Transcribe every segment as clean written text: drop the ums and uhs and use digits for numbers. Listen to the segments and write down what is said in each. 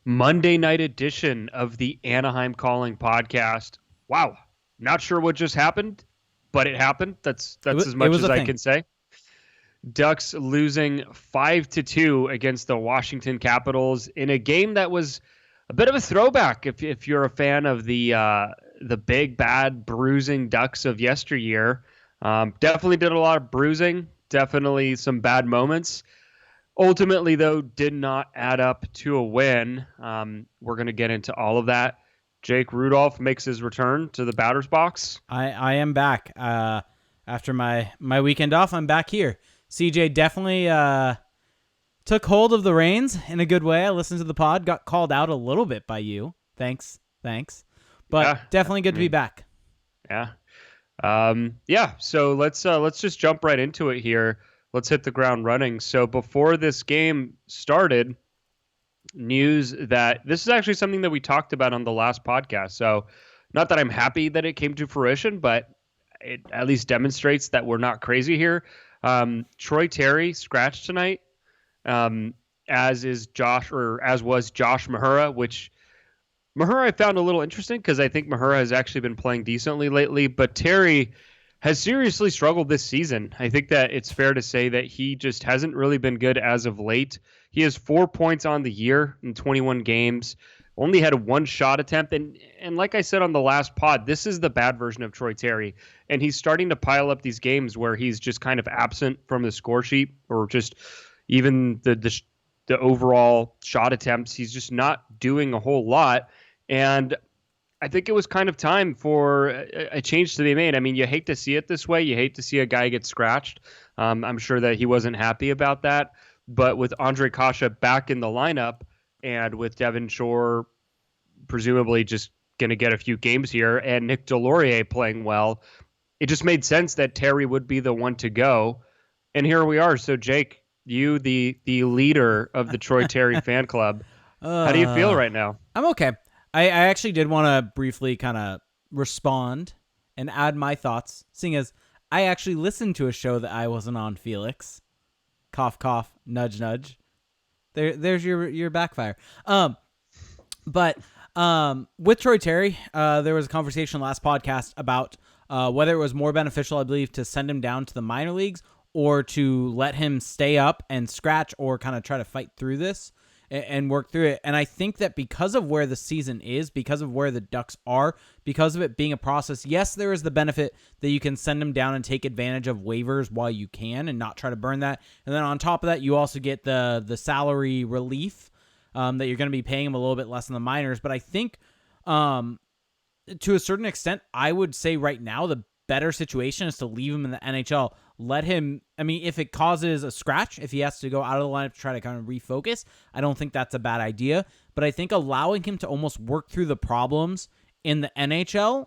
Monday night edition of the Anaheim Calling podcast. Wow, not sure what just happened, but it happened. That's as It much was as a I thing. can say. Ducks losing 5-2 against the Washington Capitals in a game that was a bit of a throwback if you're a fan of the big bad bruising Ducks of yesteryear. Definitely did a lot of bruising, definitely some bad moments. Ultimately, though, did not add up to a win. We're going to get into all of that. Jake Rudolph makes his return to the batter's box. I am back. After my weekend off, I'm back here. CJ definitely took hold of the reins in a good way. I listened to the pod, got called out a little bit by you. Thanks. But Yeah, definitely I good to be mean, back. yeah, yeah. So let's just jump right into it here. Let's hit the ground running. So before this game started, news that this is actually something that we talked about on the last podcast. So not that I'm happy that it came to fruition, but it at least demonstrates that we're not crazy here. Troy Terry scratched tonight, um, as was Josh Mahara, which Mahara I found a little interesting because I think Mahara has actually been playing decently lately, but Terry has seriously struggled this season. I think that it's fair to say that he just hasn't really been good as of late. He has 4 points on the year in 21 games, only had one shot attempt. And like I said on the last pod, this is the bad version of Troy Terry. And he's starting to pile up these games where he's just kind of absent from the score sheet or just even the overall shot attempts. He's just not doing a whole lot. And I think it was kind of time for a change to be made. I mean, you hate to see it this way. You hate to see a guy get scratched. I'm sure that he wasn't happy about that. But with Andre Kasha back in the lineup and with Devin Shore presumably just going to get a few games here and Nick Delorier playing well, it just made sense that Terry would be the one to go. And here we are. So, Jake, you, the leader of the Troy Terry fan club, how do you feel Uh, right now? I'm okay. I actually did want to briefly kind of respond and add my thoughts, seeing as I actually listened to a show that I wasn't on, Felix. Cough, cough, nudge, nudge. There's your backfire. But with Troy Terry, there was a conversation last podcast about whether it was more beneficial, I believe, to send him down to the minor leagues or to let him stay up and scratch or kind of try to fight through this and work through it. And I think that because of where the season is, because of where the Ducks are, because of it being a process, yes, there is the benefit that you can send them down and take advantage of waivers while you can and not try to burn that. And then on top of that, you also get the salary relief that you're going to be paying him a little bit less in the minors. But I think to a certain extent, I would say right now the better situation is to leave him in the NHL. Let him, I mean, if it causes a scratch, if he has to go out of the lineup to try to kind of refocus, I don't think that's a bad idea. But I think allowing him to almost work through the problems in the NHL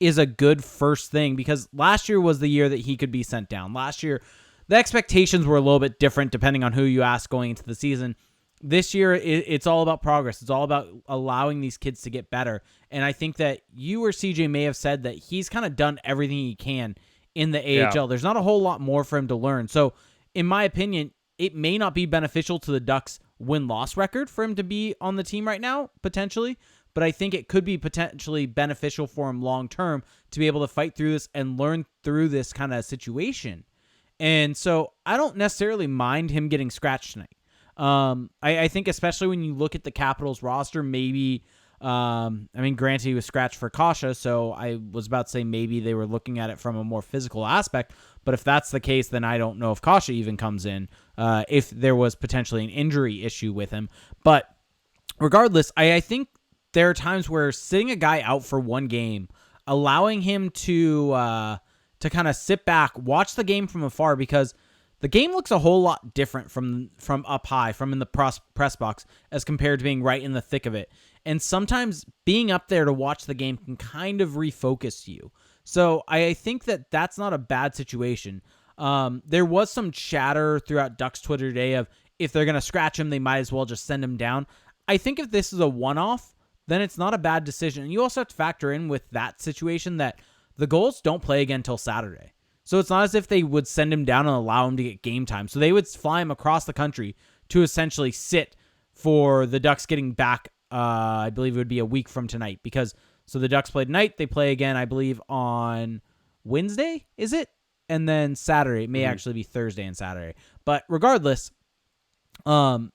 is a good first thing, because last year was the year that he could be sent down. Last year, the expectations were a little bit different depending on who you ask going into the season. This year, it's all about progress. It's all about allowing these kids to get better. And I think that you or CJ may have said that he's kind of done everything he can in the Yeah. AHL. There's not a whole lot more for him to learn. So, in my opinion, it may not be beneficial to the Ducks' win-loss record for him to be on the team right now, potentially. But I think it could be potentially beneficial for him long-term to be able to fight through this and learn through this kind of situation. And so I don't necessarily mind him getting scratched tonight. I think especially when you look at the Capitals roster, maybe, I mean, granted he was scratched for Kasha, so I was about to say maybe they were looking at it from a more physical aspect, but if that's the case, then I don't know if Kasha even comes in, if there was potentially an injury issue with him. But regardless, I think there are times where sitting a guy out for one game, allowing him to kind of sit back, watch the game from afar, because the game looks a whole lot different from up high, from in the press box, as compared to being right in the thick of it. And sometimes being up there to watch the game can kind of refocus you. So I think that that's not a bad situation. There was some chatter throughout Ducks Twitter today of if they're going to scratch him, they might as well just send him down. I think if this is a one-off, then it's not a bad decision. And you also have to factor in with that situation that the Gulls don't play again until Saturday. So it's not as if they would send him down and allow him to get game time. So they would fly him across the country to essentially sit for the Ducks getting back. I believe it would be a week from tonight because so the Ducks played tonight. They play again, I believe, on Wednesday. Is it? And then Saturday. It may actually be Thursday and Saturday. But regardless, the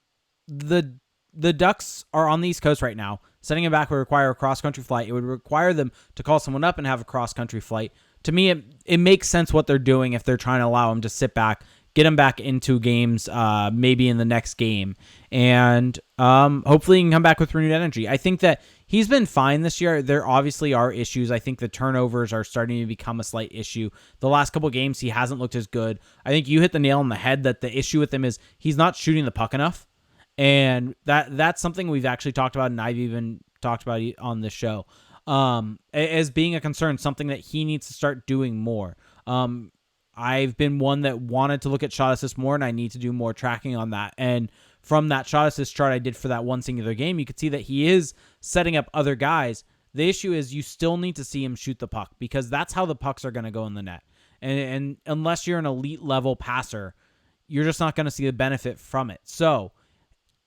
Ducks are on the East Coast right now. Sending him back would require a cross-country flight. It would require them to call someone up and have a cross-country flight. To me, it makes sense what they're doing if they're trying to allow him to sit back, get him back into games maybe in the next game, and hopefully he can come back with renewed energy. I think that he's been fine this year. There obviously are issues. I think the turnovers are starting to become a slight issue. The last couple games, he hasn't looked as good. I think you hit the nail on the head that the issue with him is he's not shooting the puck enough. And that's something we've actually talked about, and I've even talked about it on this show as being a concern, something that he needs to start doing more. I've been one that wanted to look at shot assist more, and I need to do more tracking on that. And from that shot assist chart I did for that one singular game, you could see that he is setting up other guys. The issue is you still need to see him shoot the puck because that's how the pucks are going to go in the net. And unless you're an elite level passer, you're just not going to see the benefit from it. So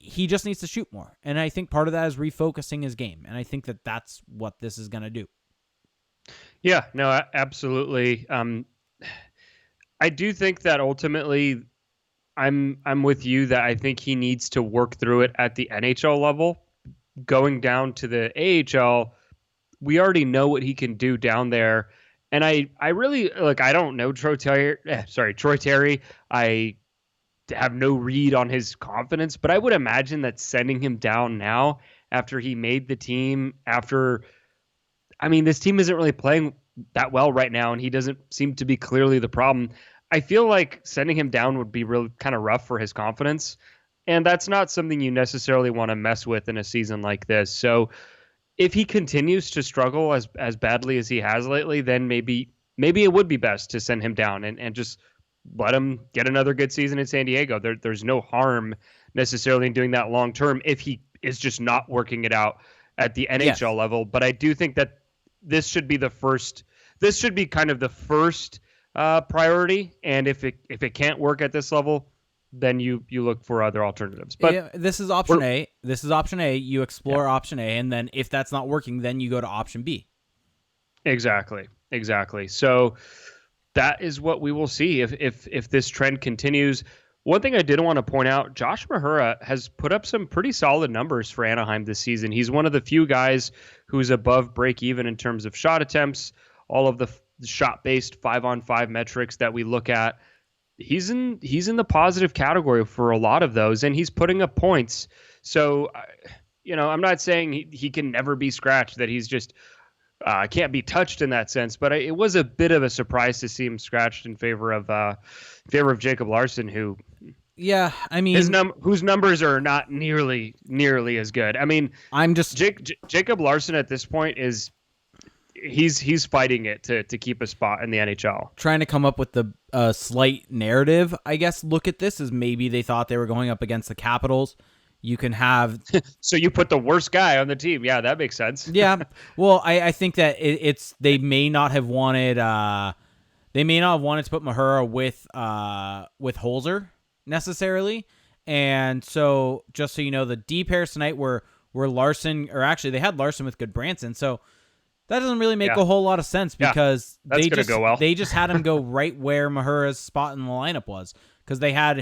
he just needs to shoot more. And I think part of that is refocusing his game. And I think that that's what this is going to do. Yeah, no, absolutely. I do think that ultimately I'm with you that I think he needs to work through it at the NHL level. Going down to the AHL, we already know what he can do down there. And I really I don't know Troy Terry. I have no read on his confidence, but I would imagine that sending him down now after he made the team, this team isn't really playing that well right now, and he doesn't seem to be clearly the problem. I feel like sending him down would be really kind of rough for his confidence, and that's not something you necessarily want to mess with in a season like this. So if he continues to struggle as badly as he has lately, then maybe it would be best to send him down and just let him get another good season in San Diego. There's no harm necessarily in doing that long term if he is just not working it out at the NHL level. But I do think that this should be kind of the first priority. And if it can't work at this level, then you look for other alternatives. But this is option A. This is option A. You explore option A, and then if that's not working, then you go to option B. Exactly. So that is what we will see if this trend continues. One thing I did want to point out, Josh Mahara has put up some pretty solid numbers for Anaheim this season. He's one of the few guys who's above break even in terms of shot attempts, all of the shot-based 5-on-5 metrics that we look at. He's in the positive category for a lot of those, and he's putting up points. So, I'm not saying he can never be scratched, that he's just can't be touched in that sense, but it was a bit of a surprise to see him scratched in favor of Jacob Larson, who, whose numbers are not nearly as good. I mean, Jacob Larson at this point he's fighting it to keep a spot in the NHL. Trying to come up with the slight narrative, I guess. Look at this as maybe they thought they were going up against the Capitals. You can have so you put the worst guy on the team. Yeah, that makes sense. Yeah. Well, I think that it's they may not have wanted to put Mahara with Holzer necessarily. And so just so you know, the D pairs tonight were Larson, or actually they had Larson with Gudbranson. So that doesn't really make a whole lot of sense because they just had him go right where Mahara's spot in the lineup was. Because they had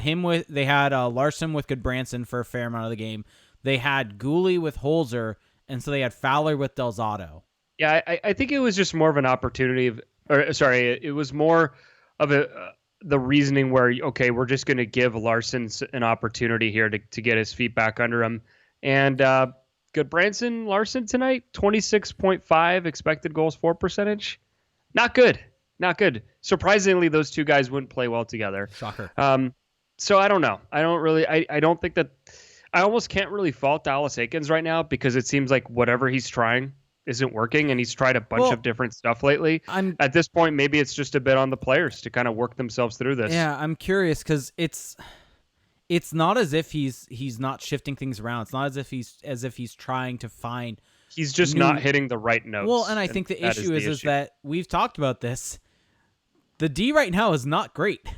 Larson with Gudbranson for a fair amount of the game. They had Gooley with Holzer, and so they had Fowler with Delzato. Yeah, I think it was just more of an opportunity it was more of the reasoning where, okay, we're just going to give Larson an opportunity here to get his feet back under him. And Gudbranson, Larson tonight, 26.5 expected goals for percentage. Not good. Surprisingly, those two guys wouldn't play well together. Shocker. So I don't know. I don't think that I almost can't really fault Dallas Eakins right now because it seems like whatever he's trying isn't working, and he's tried a bunch of different stuff lately. At this point, maybe it's just a bit on the players to kind of work themselves through this. Yeah, I'm curious because it's not as if he's not shifting things around. It's not as if he's trying to find. He's just not hitting the right notes. Well, and I think the issue is that we've talked about this. The D right now is not great.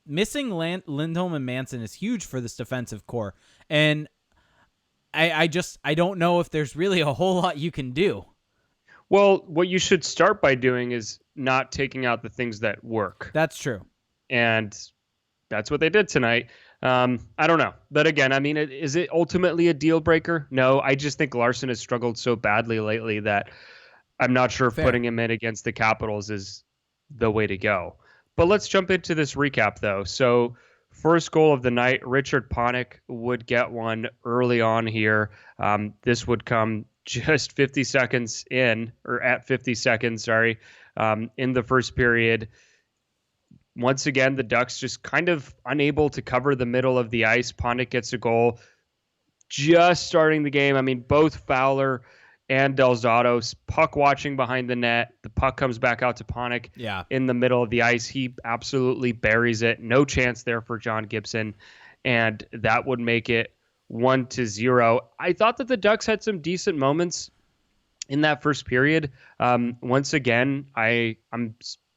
Missing Lindholm and Manson is huge for this defensive core. And I don't know if there's really a whole lot you can do. Well, what you should start by doing is not taking out the things that work. That's true. And that's what they did tonight. I don't know. But again, I mean, is it ultimately a deal breaker? No, I just think Larson has struggled so badly lately that I'm not sure if putting him in against the Capitals is the way to go. But let's jump into this recap, though. So first goal of the night, Richard Panik would get one early on here. This would come just 50 seconds in, or at 50 seconds, sorry, in the first period. Once again, the Ducks just kind of unable to cover the middle of the ice. Panik gets a goal just starting the game. I mean, both Fowler and Delzado's puck watching behind the net. The puck comes back out to Panik in the middle of the ice. He absolutely buries it. No chance there for John Gibson. And that would make it 1-0. I thought that the Ducks had some decent moments in that first period. Once again,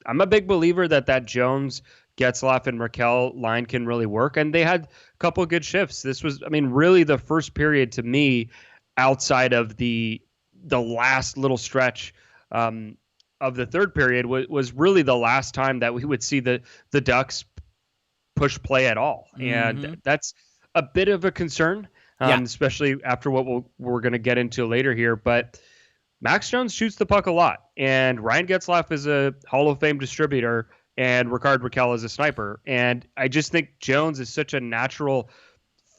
I'm a big believer that Jones, Getzlaf, and Raquel line can really work, and they had a couple of good shifts. This was, I mean, really the first period to me, outside of the last little stretch of the third period, was really the last time that we would see the Ducks push play at all, and that's a bit of a concern, especially after what we're going to get into later here, but Max Jones shoots the puck a lot, and Ryan Getzlaf is a Hall of Fame distributor, and Rickard Raquel is a sniper. And I just think Jones is such a natural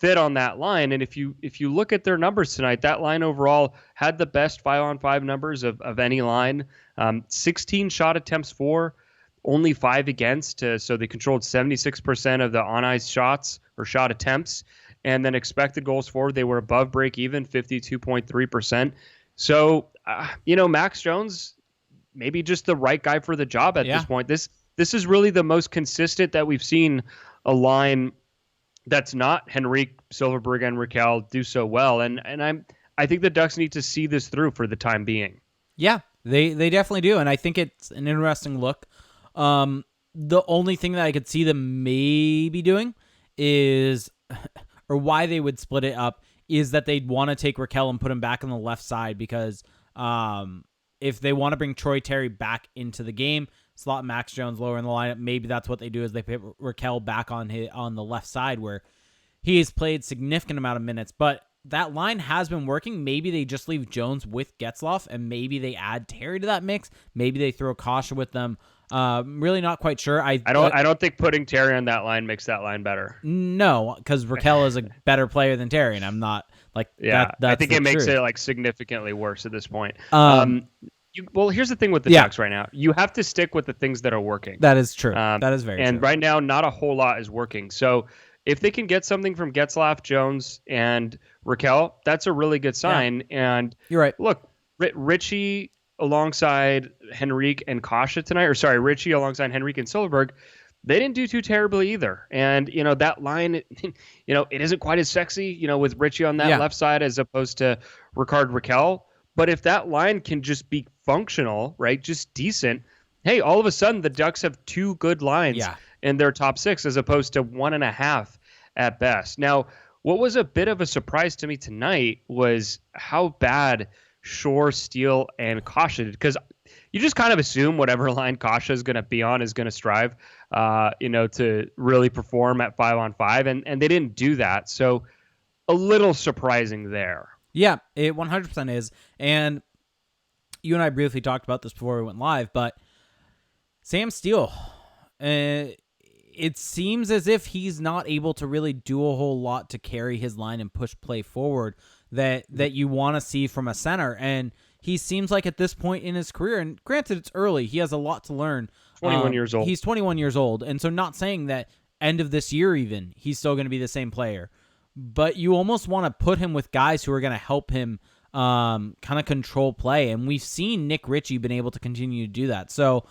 fit on that line. And if you look at their numbers tonight, that line overall had the best 5-on-5 numbers of any line. 16 shot attempts for, only 5 against. So they controlled 76% of the on-ice shots or shot attempts. And then expected goals for, they were above break even, 52.3%. So, Max Jones, maybe just the right guy for the job at this point. This is really the most consistent that we've seen a line that's not Henrique, Silverberg, and Raquel do so well. And I think the Ducks need to see this through for the time being. Yeah, they definitely do. And I think it's an interesting look. The only thing that I could see them maybe doing is, or why they would split it up, is that they'd want to take Raquel and put him back on the left side, because if they want to bring Troy Terry back into the game, slot Max Jones lower in the lineup, maybe that's what they do, is they put Raquel back on the left side where he has played significant amount of minutes. But that line has been working. Maybe they just leave Jones with Getzlaf, and maybe they add Terry to that mix. Maybe they throw Kasha with them. Really not quite sure. I don't think putting Terry on that line makes that line better. No, because Raquel is a better player than Terry, and I'm not like that. I think it makes it like significantly worse at this point. Well, here's the thing with the Ducks right now. You have to stick with the things that are working. That is true. That is very true. And right now, not a whole lot is working. So if they can get something from Getzlaf, Jones, and Raquel, that's a really good sign. Yeah. And you're right. Look, Richie alongside Henrique and Kasha tonight, or sorry, Richie alongside Henrique and Silverberg, they didn't do too terribly either. And, that line, it isn't quite as sexy, with Richie on that left side as opposed to Rickard Raquel. But if that line can just be functional, right, just decent, hey, all of a sudden the Ducks have 2 good lines in their top 6 as opposed to 1.5 at best. Now, what was a bit of a surprise to me tonight was how bad Shore, Steele, and Kasha did, because you just kind of assume whatever line Kasha is going to be on is going to strive, to really perform at 5-on-5, and they didn't do that. So a little surprising there. Yeah, it 100% is. And you and I briefly talked about this before we went live, but Sam Steele, it seems as if he's not able to really do a whole lot to carry his line and push play forward that you want to see from a center. And he seems like at this point in his career, and granted it's early, he has a lot to learn. 21 years old. He's 21 years old. And so not saying that end of this year even, he's still going to be the same player. But you almost want to put him with guys who are going to help him kind of control play. And we've seen Nick Ritchie been able to continue to do that. So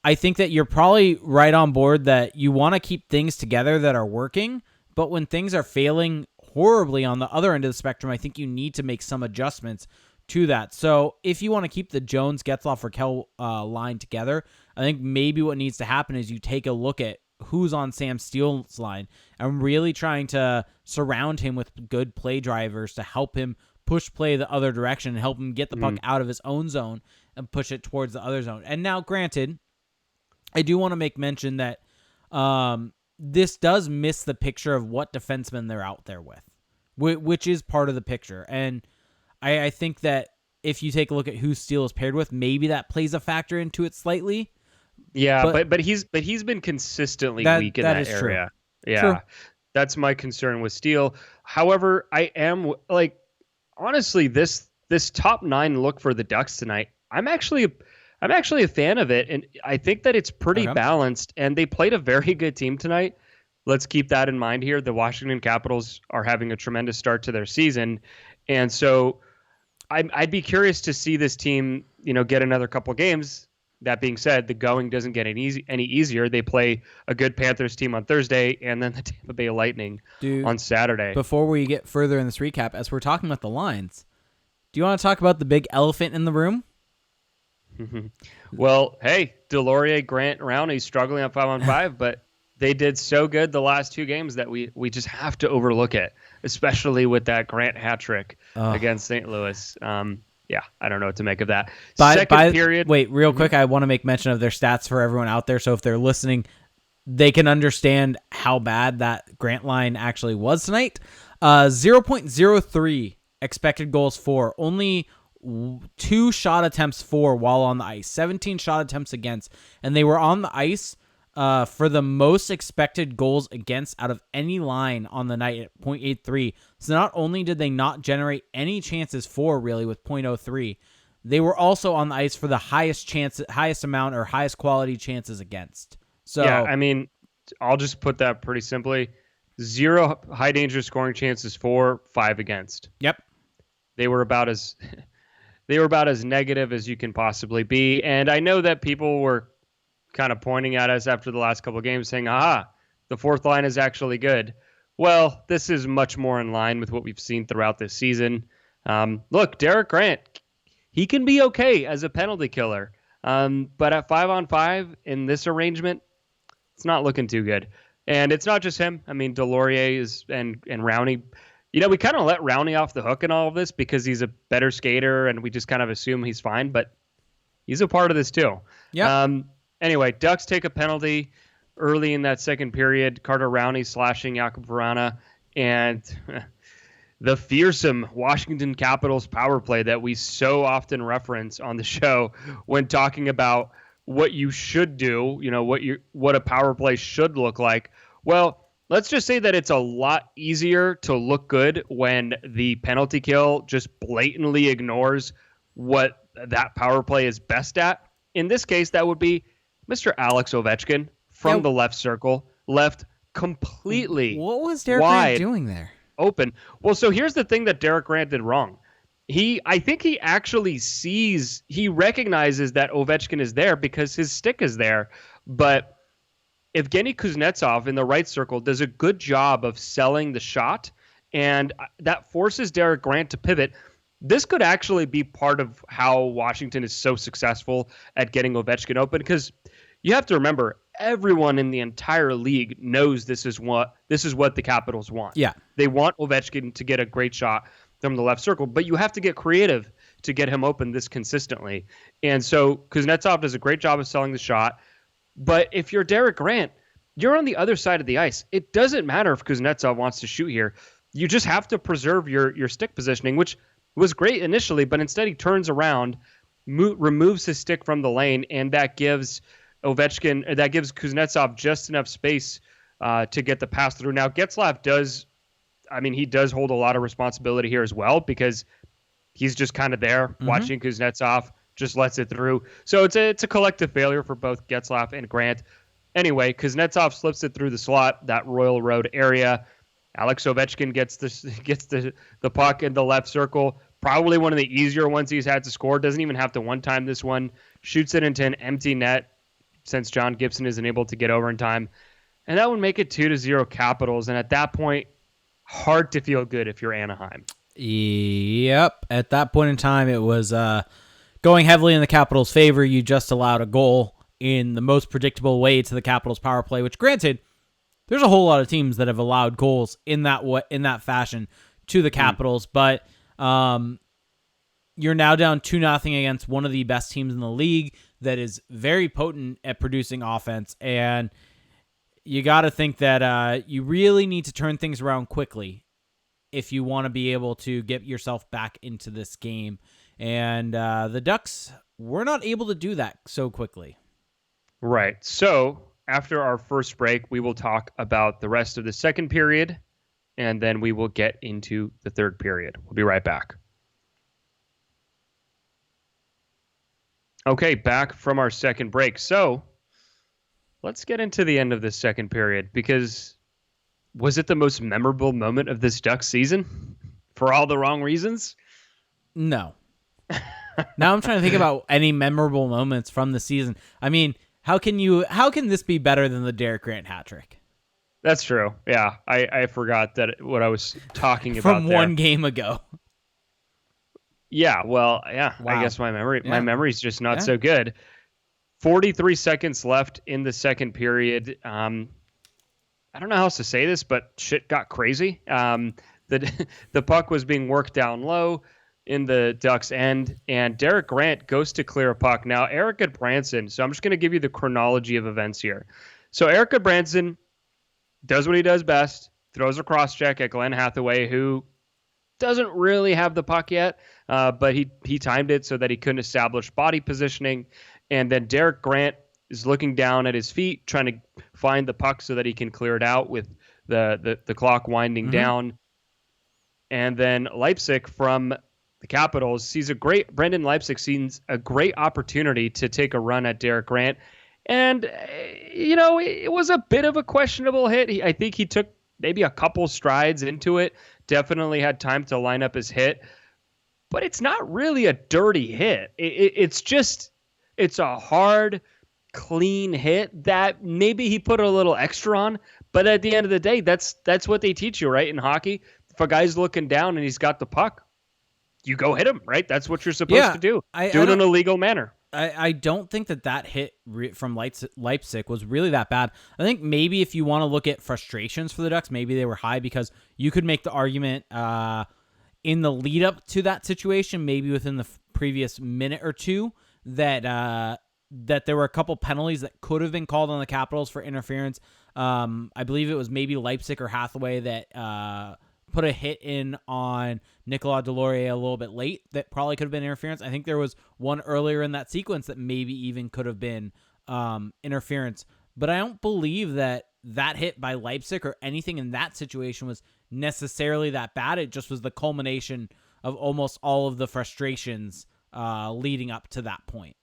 I think that you're probably right on board that you want to keep things together that are working. But when things are failing horribly on the other end of the spectrum, I think you need to make some adjustments to that. So if you want to keep the Jones, Getzlaf, Raquel line together, I think maybe what needs to happen is you take a look at who's on Sam Steele's line and really trying to surround him with good play drivers to help him push play the other direction and help him get the puck out of his own zone and push it towards the other zone. And now, granted, I do want to make mention that this does miss the picture of what defensemen they're out there with, which is part of the picture. And I think that if you take a look at who Steele is paired with, maybe that plays a factor into it slightly. Yeah, but he's been consistently weak in that area. True. Yeah, True. That's my concern with Steele. However, I am honestly, this top 9 look for the Ducks tonight, I'm actually a fan of it, and I think that it's pretty balanced, and they played a very good team tonight. Let's keep that in mind here. The Washington Capitals are having a tremendous start to their season, and so I'd be curious to see this team, get another couple games. That being said, the going doesn't get any easier. They play a good Panthers team on Thursday, and then the Tampa Bay Lightning on Saturday. Before we get further in this recap, as we're talking about the lines, do you want to talk about the big elephant in the room? Well, hey, Delorier, Grant, Rowney struggling on 5-on-5, but they did so good the last 2 games that we just have to overlook it, especially with that Grant hat trick against St. Louis. Yeah, I don't know what to make of that. Second period. Wait, real quick, I want to make mention of their stats for everyone out there. So if they're listening, they can understand how bad that Grant line actually was tonight. 0.03 expected goals for, only 2 shot attempts for while on the ice, 17 shot attempts against, and they were on the ice for the most expected goals against out of any line on the night at 0.83. So not only did they not generate any chances for really with 0.03, they were also on the ice for the highest amount or highest quality chances against. So yeah, I mean, I'll just put that pretty simply. 0 high danger scoring chances for, 5 against. Yep. They were about as negative as you can possibly be. And I know that people were kind of pointing at us after the last couple of games saying, the fourth line is actually good. Well, this is much more in line with what we've seen throughout this season. Look, Derek Grant, he can be okay as a penalty killer. But at 5-on-5 in this arrangement, it's not looking too good. And it's not just him. I mean, Delorier and Rowney. We kind of let Rowney off the hook in all of this because he's a better skater and we just kind of assume he's fine, but he's a part of this too. Yeah. Anyway, Ducks take a penalty early in that second period. Carter Rowney slashing Jakub Vrana, and the fearsome Washington Capitals power play that we so often reference on the show when talking about what you should do, what a power play should look like. Well, let's just say that it's a lot easier to look good when the penalty kill just blatantly ignores what that power play is best at. In this case, that would be Mr. Alex Ovechkin from the left circle, left completely What was Derek Grant doing there? Open. Well, so here's the thing that Derek Grant did wrong. I think he actually he recognizes that Ovechkin is there because his stick is there. But Evgeny Kuznetsov in the right circle does a good job of selling the shot, and that forces Derek Grant to pivot. This could actually be part of how Washington is so successful at getting Ovechkin open, because you have to remember, everyone in the entire league knows this is what the Capitals want. Yeah. They want Ovechkin to get a great shot from the left circle, but you have to get creative to get him open this consistently. And so Kuznetsov does a great job of selling the shot. But if you're Derek Grant, you're on the other side of the ice. It doesn't matter if Kuznetsov wants to shoot here. You just have to preserve your stick positioning, which was great initially, but instead he turns around, removes his stick from the lane, and that gives Kuznetsov just enough space to get the pass through. Now, Getzlaf does hold a lot of responsibility here as well, because he's just kind of there watching Kuznetsov, just lets it through. So it's a collective failure for both Getzlaf and Grant. Anyway, Kuznetsov slips it through the slot, that Royal Road area. Alex Ovechkin gets the puck in the left circle. Probably one of the easier ones he's had to score. Doesn't even have to one-time this one. Shoots it into an empty net since John Gibson isn't able to get over in time. And that would make it 2-0 Capitals. And at that point, hard to feel good if you're Anaheim. Yep. At that point in time, it was going heavily in the Capitals' favor. You just allowed a goal in the most predictable way to the Capitals power play, which granted, there's a whole lot of teams that have allowed goals in that fashion to the Capitals, but you're now down 2-0 against one of the best teams in the league that is very potent at producing offense, and you got to think that you really need to turn things around quickly if you want to be able to get yourself back into this game. And the Ducks were not able to do that so quickly. Right. So after our first break, we will talk about the rest of the second period, and then we will get into the third period. We'll be right back. Okay, back from our second break. So let's get into the end of this second period, because was it the most memorable moment of this Ducks season for all the wrong reasons? No. Now I'm trying to think about any memorable moments from the season. I mean, how can this be better than the Derek Grant hat trick? That's true. Yeah, I forgot that what I was talking about from one game ago. Yeah, well, yeah. Wow. I guess my memory's just not so good. 43 seconds left in the second period. I don't know how else to say this, but shit got crazy. The puck was being worked down low in the Ducks' end, and Derek Grant goes to clear a puck. Now, Erik Gudbranson, so I'm just going to give you the chronology of events here. So Erik Gudbranson does what he does best, throws a cross-check at Glenn Hathaway, who doesn't really have the puck yet, but he timed it so that he couldn't establish body positioning. And then Derek Grant is looking down at his feet, trying to find the puck so that he can clear it out with the clock winding down. And then Leipzig from the Capitals sees Brendan Leipzig sees a great opportunity to take a run at Derek Grant. And, it was a bit of a questionable hit. I think he took maybe a couple strides into it, definitely had time to line up his hit. But it's not really a dirty hit. It's a hard, clean hit that maybe he put a little extra on. But at the end of the day, that's what they teach you, right, in hockey. If a guy's looking down and he's got the puck, you go hit him, right? That's what you're supposed to do. Do it in a legal manner. I don't think that hit from Leipzig was really that bad. I think maybe if you want to look at frustrations for the Ducks, maybe they were high, because you could make the argument in the lead up to that situation, maybe within the previous minute or two, that there were a couple penalties that could have been called on the Capitals for interference. I believe it was maybe Leipzig or Hathaway that put a hit in on Nicolas Deslauriers a little bit late that probably could have been interference. I think there was one earlier in that sequence that maybe even could have been interference. But I don't believe that hit by Leipzig or anything in that situation was necessarily that bad. It just was the culmination of almost all of the frustrations leading up to that point.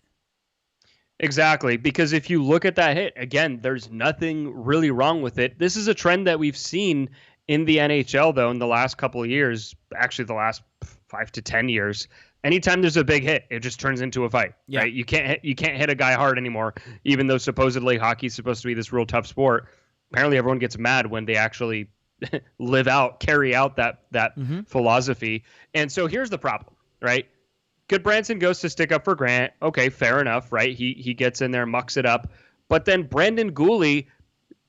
Exactly, because if you look at that hit, again, there's nothing really wrong with it. This is a trend that we've seen in the NHL, though, in the last couple of years, actually the last 5 to 10 years. Anytime there's a big hit, it just turns into a fight. Yeah. Right? You can't hit a guy hard anymore, even though supposedly hockey's supposed to be this real tough sport. Apparently, everyone gets mad when they actually carry out that philosophy. And so here's the problem, right? Gudbranson goes to stick up for Grant. Okay, fair enough, right? He gets in there, mucks it up. But then Brendan Gooley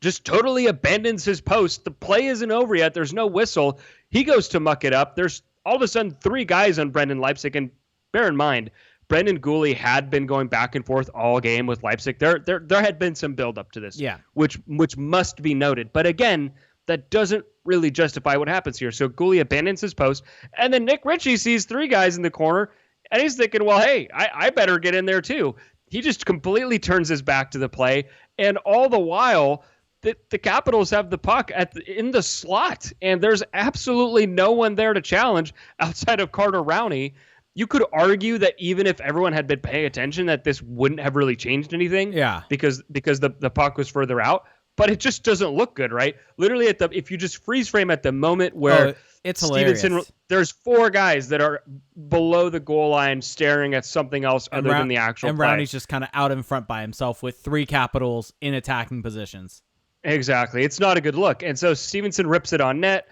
just totally abandons his post. The play isn't over yet. There's no whistle. He goes to muck it up. There's all of a sudden 3 guys on Brendan Leipzig. And bear in mind, Brendan Gooley had been going back and forth all game with Leipzig. There had been some buildup to this, which must be noted. But again, that doesn't really justify what happens here. So Gooley abandons his post. And then Nick Ritchie sees 3 guys in the corner. And he's thinking, well, hey, I better get in there too. He just completely turns his back to the play. And all the while, the Capitals have the puck in the slot. And there's absolutely no one there to challenge outside of Carter Rowney. You could argue that even if everyone had been paying attention, that this wouldn't have really changed anything. Yeah. Because the puck was further out. But it just doesn't look good, right? Literally, if you just freeze frame at the moment where it's Stevenson, hilarious. There's 4 guys that are below the goal line staring at something else other than the actual play. And Rowney's just kind of out in front by himself with 3 Capitals in attacking positions. Exactly. It's not a good look. And so Stevenson rips it on net,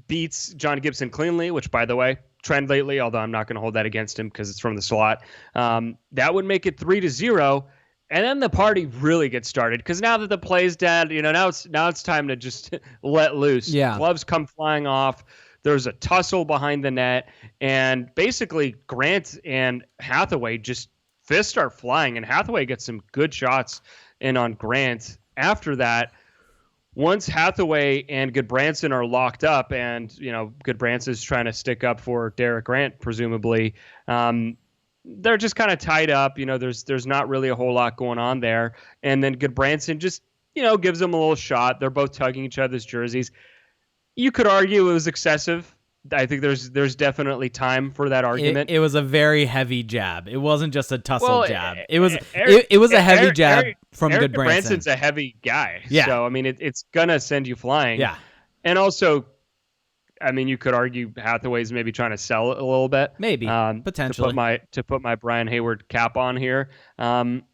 beats John Gibson cleanly, which, by the way, trend lately, although I'm not going to hold that against him because it's from the slot. That would make it 3-0. And then the party really gets started because now that the play's dead, now it's time to just let loose. Yeah. Gloves come flying off. There's a tussle behind the net, and basically Grant and Hathaway just fists start flying, and Hathaway gets some good shots in on Grant. After that, once Hathaway and Gudbranson are locked up, and Gudbranson's trying to stick up for Derek Grant, presumably. They're just kind of tied up. There's not really a whole lot going on there. And then Gudbranson just, gives them a little shot. They're both tugging each other's jerseys. You could argue it was excessive. I think there's definitely time for that argument. It was a very heavy jab. It wasn't just a tussle jab. It was a heavy jab from Erik Gudbranson. Gudbranson's a heavy guy. Yeah. So, I mean, it's going to send you flying. Yeah. And also, I mean, you could argue Hathaway's maybe trying to sell it a little bit. Maybe, potentially. To put my Brian Hayward cap on here. And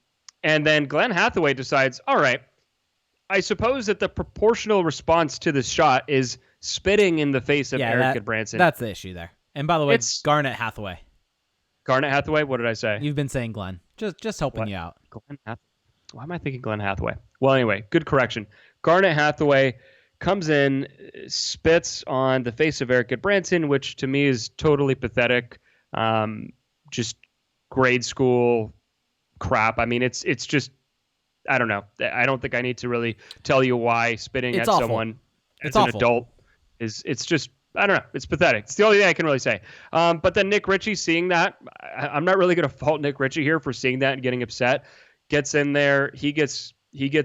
then Glenn Hathaway decides, all right, I suppose that the proportional response to this shot is spitting in the face of Erik Gudbranson. That's the issue there. And by the way, it's Garnet Hathaway. Garnet Hathaway? What did I say? You've been saying Glenn. Just helping you out. Glenn Hathaway. Why am I thinking Glenn Hathaway? Well, anyway, good correction. Garnet Hathaway comes in, spits on the face of Erik Gudbranson, which to me is totally pathetic. Just grade school crap. I mean, it's just, I don't know. I don't think I need to really tell you why spitting at someone as an adult it's just, I don't know. It's pathetic. It's the only thing I can really say. But then Nick Ritchie seeing that, I'm not really going to fault Nick Ritchie here for seeing that and getting upset. Gets in there. He gets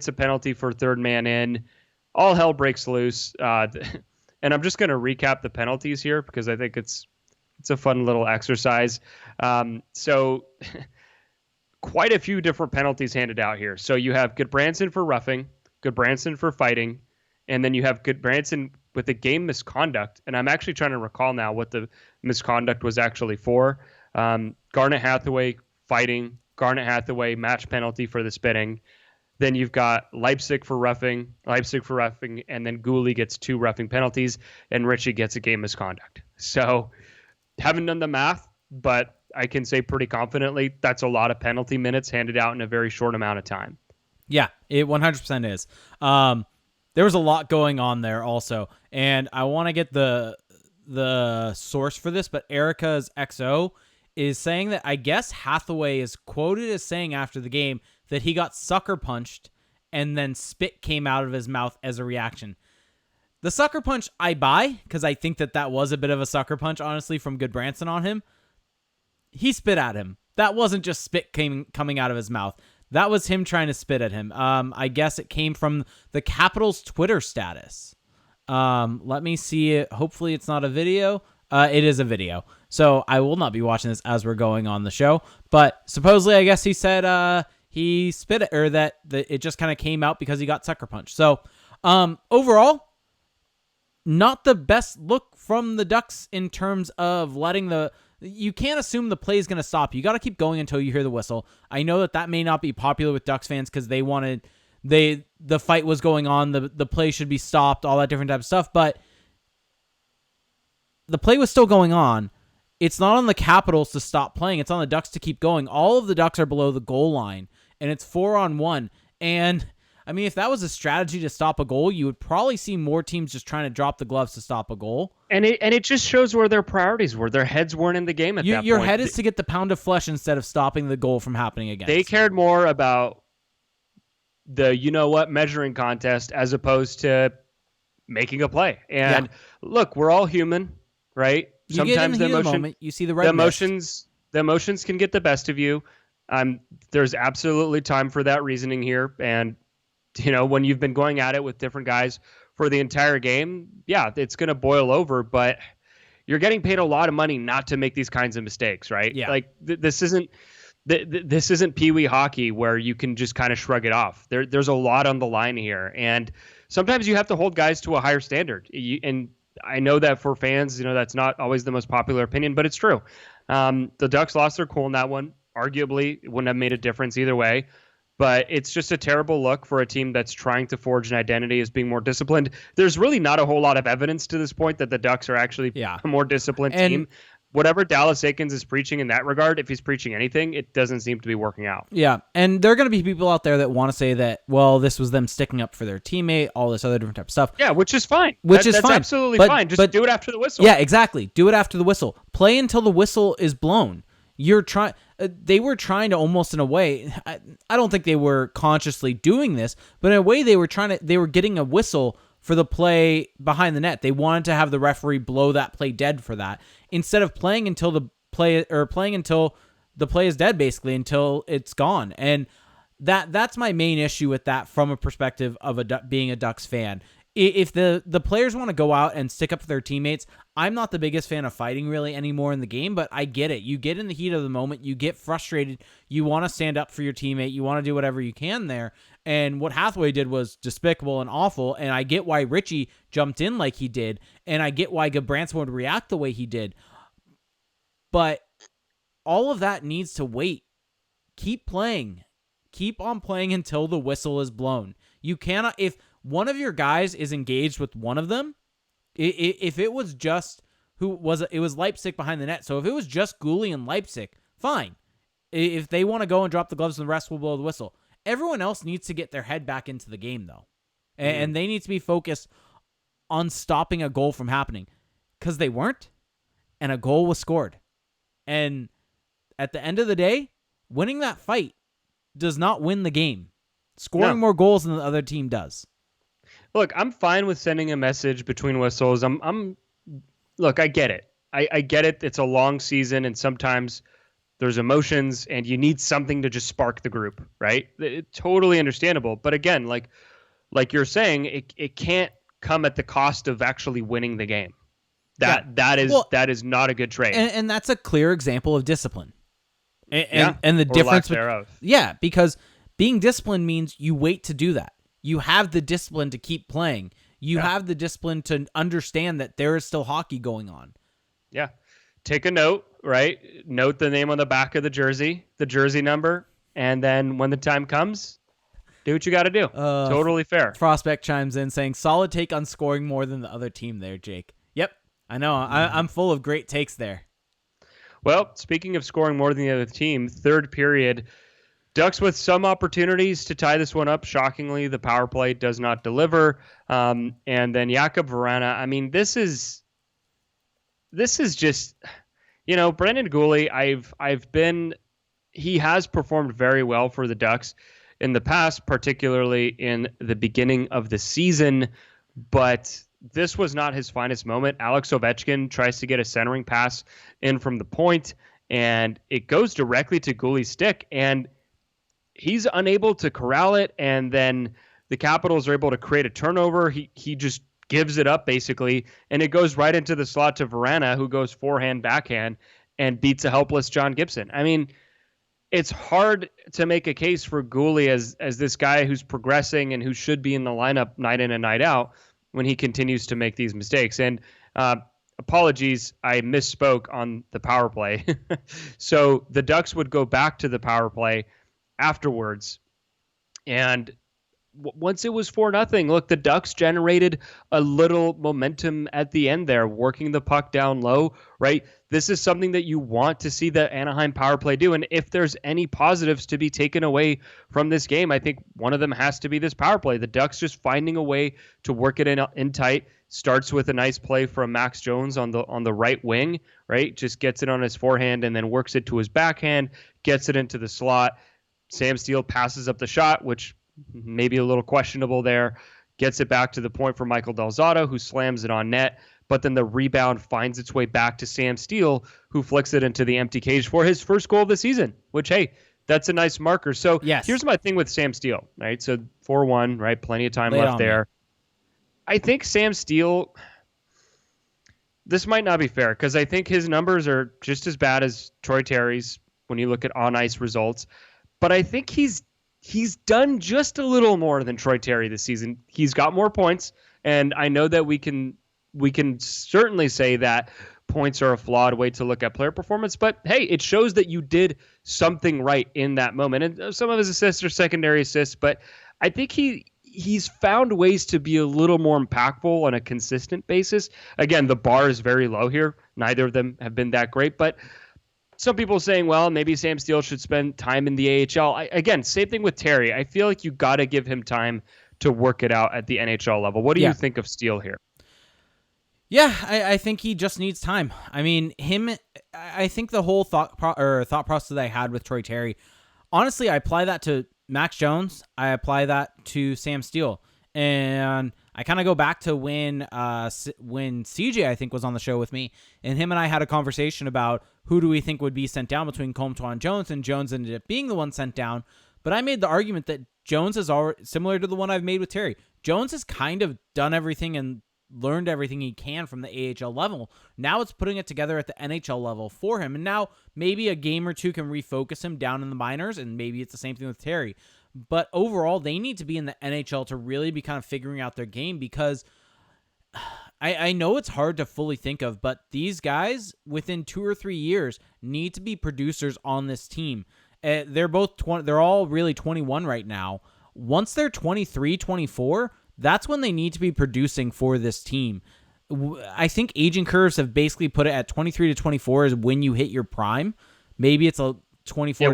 a penalty for third man in. All hell breaks loose. And I'm just going to recap the penalties here because I think it's a fun little exercise. So quite a few different penalties handed out here. So you have Gudbranson for roughing, Gudbranson for fighting, and then you have Gudbranson with a game misconduct. And I'm actually trying to recall now what the misconduct was actually for. Garnet Hathaway fighting, Garnet Hathaway match penalty for the spitting. Then you've got Leipzig for roughing, and then Gooley gets 2 roughing penalties, and Ritchie gets a game misconduct. So haven't done the math, but I can say pretty confidently that's a lot of penalty minutes handed out in a very short amount of time. Yeah, it 100% is. There was a lot going on there also, and I want to get the source for this, but Erica's XO is saying that I guess Hathaway is quoted as saying after the game that he got sucker punched and then spit came out of his mouth as a reaction. The sucker punch I buy because I think that was a bit of a sucker punch, honestly, from Gudbranson on him. He spit at him. That wasn't just spit coming out of his mouth. That was him trying to spit at him. I guess it came from the Capitals' Twitter status. Let me see it. Hopefully it's not a video. It is a video. So I will not be watching this as we're going on the show. But supposedly, I guess he said he spit it, or that it just kind of came out because he got sucker punched. So overall, not the best look from the Ducks in terms of letting you can't assume the play is going to stop. You got to keep going until you hear the whistle. I know that may not be popular with Ducks fans because they wanted the fight was going on, the play should be stopped, all that different type of stuff, but the play was still going on. It's not on the Capitals to stop playing. It's on the Ducks to keep going. All of the Ducks are below the goal line, and it's 4-on-1. And I mean, if that was a strategy to stop a goal, you would probably see more teams just trying to drop the gloves to stop a goal. And it just shows where their priorities were. Their heads weren't in the game at that point. Your head is to get the pound of flesh instead of stopping the goal from happening again. They cared more about the measuring contest as opposed to making a play. And look, we're all human, right? Sometimes the moment, you see the red the emotions can get the best of you. There's absolutely time for that reasoning here. And when you've been going at it with different guys for the entire game, yeah, it's going to boil over, but you're getting paid a lot of money not to make these kinds of mistakes, right? Yeah. Like this isn't Pee Wee hockey where you can just kind of shrug it off. There's a lot on the line here. And sometimes you have to hold guys to a higher standard. And I know that for fans, that's not always the most popular opinion, but it's true. The Ducks lost their cool in that one. Arguably, it wouldn't have made a difference either way. But it's just a terrible look for a team that's trying to forge an identity as being more disciplined. There's really not a whole lot of evidence to this point that the Ducks are actually a more disciplined team. whatever Dallas Eakins is preaching in that regard, if he's preaching anything, it doesn't seem to be working out. Yeah, and there are going to be people out there that want to say that, well, this was them sticking up for their teammate, all this other different type of stuff. Yeah, which is fine. That's fine. Absolutely fine. Just do it after the whistle. Yeah, exactly. Do it after the whistle. Play until the whistle is blown. You're trying. They were trying to almost in a way. I don't think they were consciously doing this, but in a way they were trying to. They were getting a whistle for the play behind the net. They wanted to have the referee blow that play dead for that, instead of playing until the play is dead, basically until it's gone. And that's my main issue with that from a perspective of being a Ducks fan. If the players want to go out and stick up for their teammates, I'm not the biggest fan of fighting really anymore in the game, but I get it. You get in the heat of the moment, you get frustrated, you want to stand up for your teammate, you want to do whatever you can there. And what Hathaway did was despicable and awful, and I get why Richie jumped in like he did, and I get why Gudbranson would react the way he did. But all of that needs to wait. Keep playing. Keep on playing until the whistle is blown. You cannot, if one of your guys is engaged with one of them, if it was just it was Leipzig behind the net. So if it was just Gooley and Leipzig, fine. If they want to go and drop the gloves and the rest will blow the whistle. Everyone else needs to get their head back into the game, though. And they need to be focused on stopping a goal from happening, because they weren't, and a goal was scored. And at the end of the day, winning that fight does not win the game. Scoring more goals than the other team does. Look, I'm fine with sending a message between whistles. Look, I get it. I get it. It's a long season, and sometimes there's emotions, and you need something to just spark the group, right? It's totally understandable. But again, like you're saying, it can't come at the cost of actually winning the game. That is not a good trade. And that's a clear example of discipline. And the difference thereof. Yeah, because being disciplined means you wait to do that. You have the discipline to keep playing. You have the discipline to understand that there is still hockey going on. Yeah. Take a note, right? Note the name on the back of the jersey number, and then when the time comes, do what you got to do. Totally fair. Prospect chimes in saying, solid take on scoring more than the other team there, Jake. Yep, I know. I'm full of great takes there. Well, speaking of scoring more than the other team, third period, Ducks with some opportunities to tie this one up. Shockingly, the power play does not deliver. And then Jakub Vrana. I mean, this is just, Brendan Guhle. He has performed very well for the Ducks in the past, particularly in the beginning of the season, but this was not his finest moment. Alex Ovechkin tries to get a centering pass in from the point, and it goes directly to Guhle's stick, and he's unable to corral it, and then the Capitals are able to create a turnover. He just gives it up, basically, and it goes right into the slot to Vrana, who goes forehand, backhand, and beats a helpless John Gibson. I mean, it's hard to make a case for Guhle as this guy who's progressing and who should be in the lineup night in and night out when he continues to make these mistakes. And apologies, I misspoke on the power play. So the Ducks would go back to the power play afterwards, and once it was 4-0, look, the Ducks generated a little momentum at the end there, working the puck down low, right? This is something that you want to see the Anaheim power play do. And if there's any positives to be taken away from this game, I think one of them has to be this power play. The Ducks just finding a way to work it in tight. Starts with a nice play from Max Jones on the right wing, right? Just gets it on his forehand and then works it to his backhand, gets it into the slot. Sam Steele passes up the shot, which maybe a little questionable there, gets it back to the point for Michael Del Zotto, who slams it on net, but then the rebound finds its way back to Sam Steele, who flicks it into the empty cage for his first goal of the season, which, hey, that's a nice marker. So Here's my thing with Sam Steele, right? So 4-1, right? Plenty of time left there. I think Sam Steele, this might not be fair, because I think his numbers are just as bad as Troy Terry's when you look at on-ice results, but I think he's done just a little more than Troy Terry this season. He's got more points, and I know that we can certainly say that points are a flawed way to look at player performance, but hey, it shows that you did something right in that moment. And some of his assists are secondary assists, but I think he he's found ways to be a little more impactful on a consistent basis. Again, the bar is very low here. Neither of them have been that great, but some people saying, well, maybe Sam Steele should spend time in the AHL. Again, same thing with Terry. I feel like you got to give him time to work it out at the NHL level. What do you think of Steele here? Yeah, I think he just needs time. I mean, I think the whole thought process that I had with Troy Terry, honestly, I apply that to Max Jones. I apply that to Sam Steele. And I kind of go back to when CJ, I think, was on the show with me, and him and I had a conversation about who do we think would be sent down between Comtois and Jones, and Jones ended up being the one sent down. But I made the argument that Jones is already similar to the one I've made with Terry. Jones has kind of done everything and learned everything he can from the AHL level. Now it's putting it together at the NHL level for him. And now maybe a game or two can refocus him down in the minors, and maybe it's the same thing with Terry. But overall, they need to be in the NHL to really be kind of figuring out their game, because I know it's hard to fully think of, but these guys within 2 or 3 years need to be producers on this team. They're both they're all really 21 right now. Once they're 23, 24, that's when they need to be producing for this team. I think aging curves have basically put it at 23 to 24 is when you hit your prime. Maybe it's a 24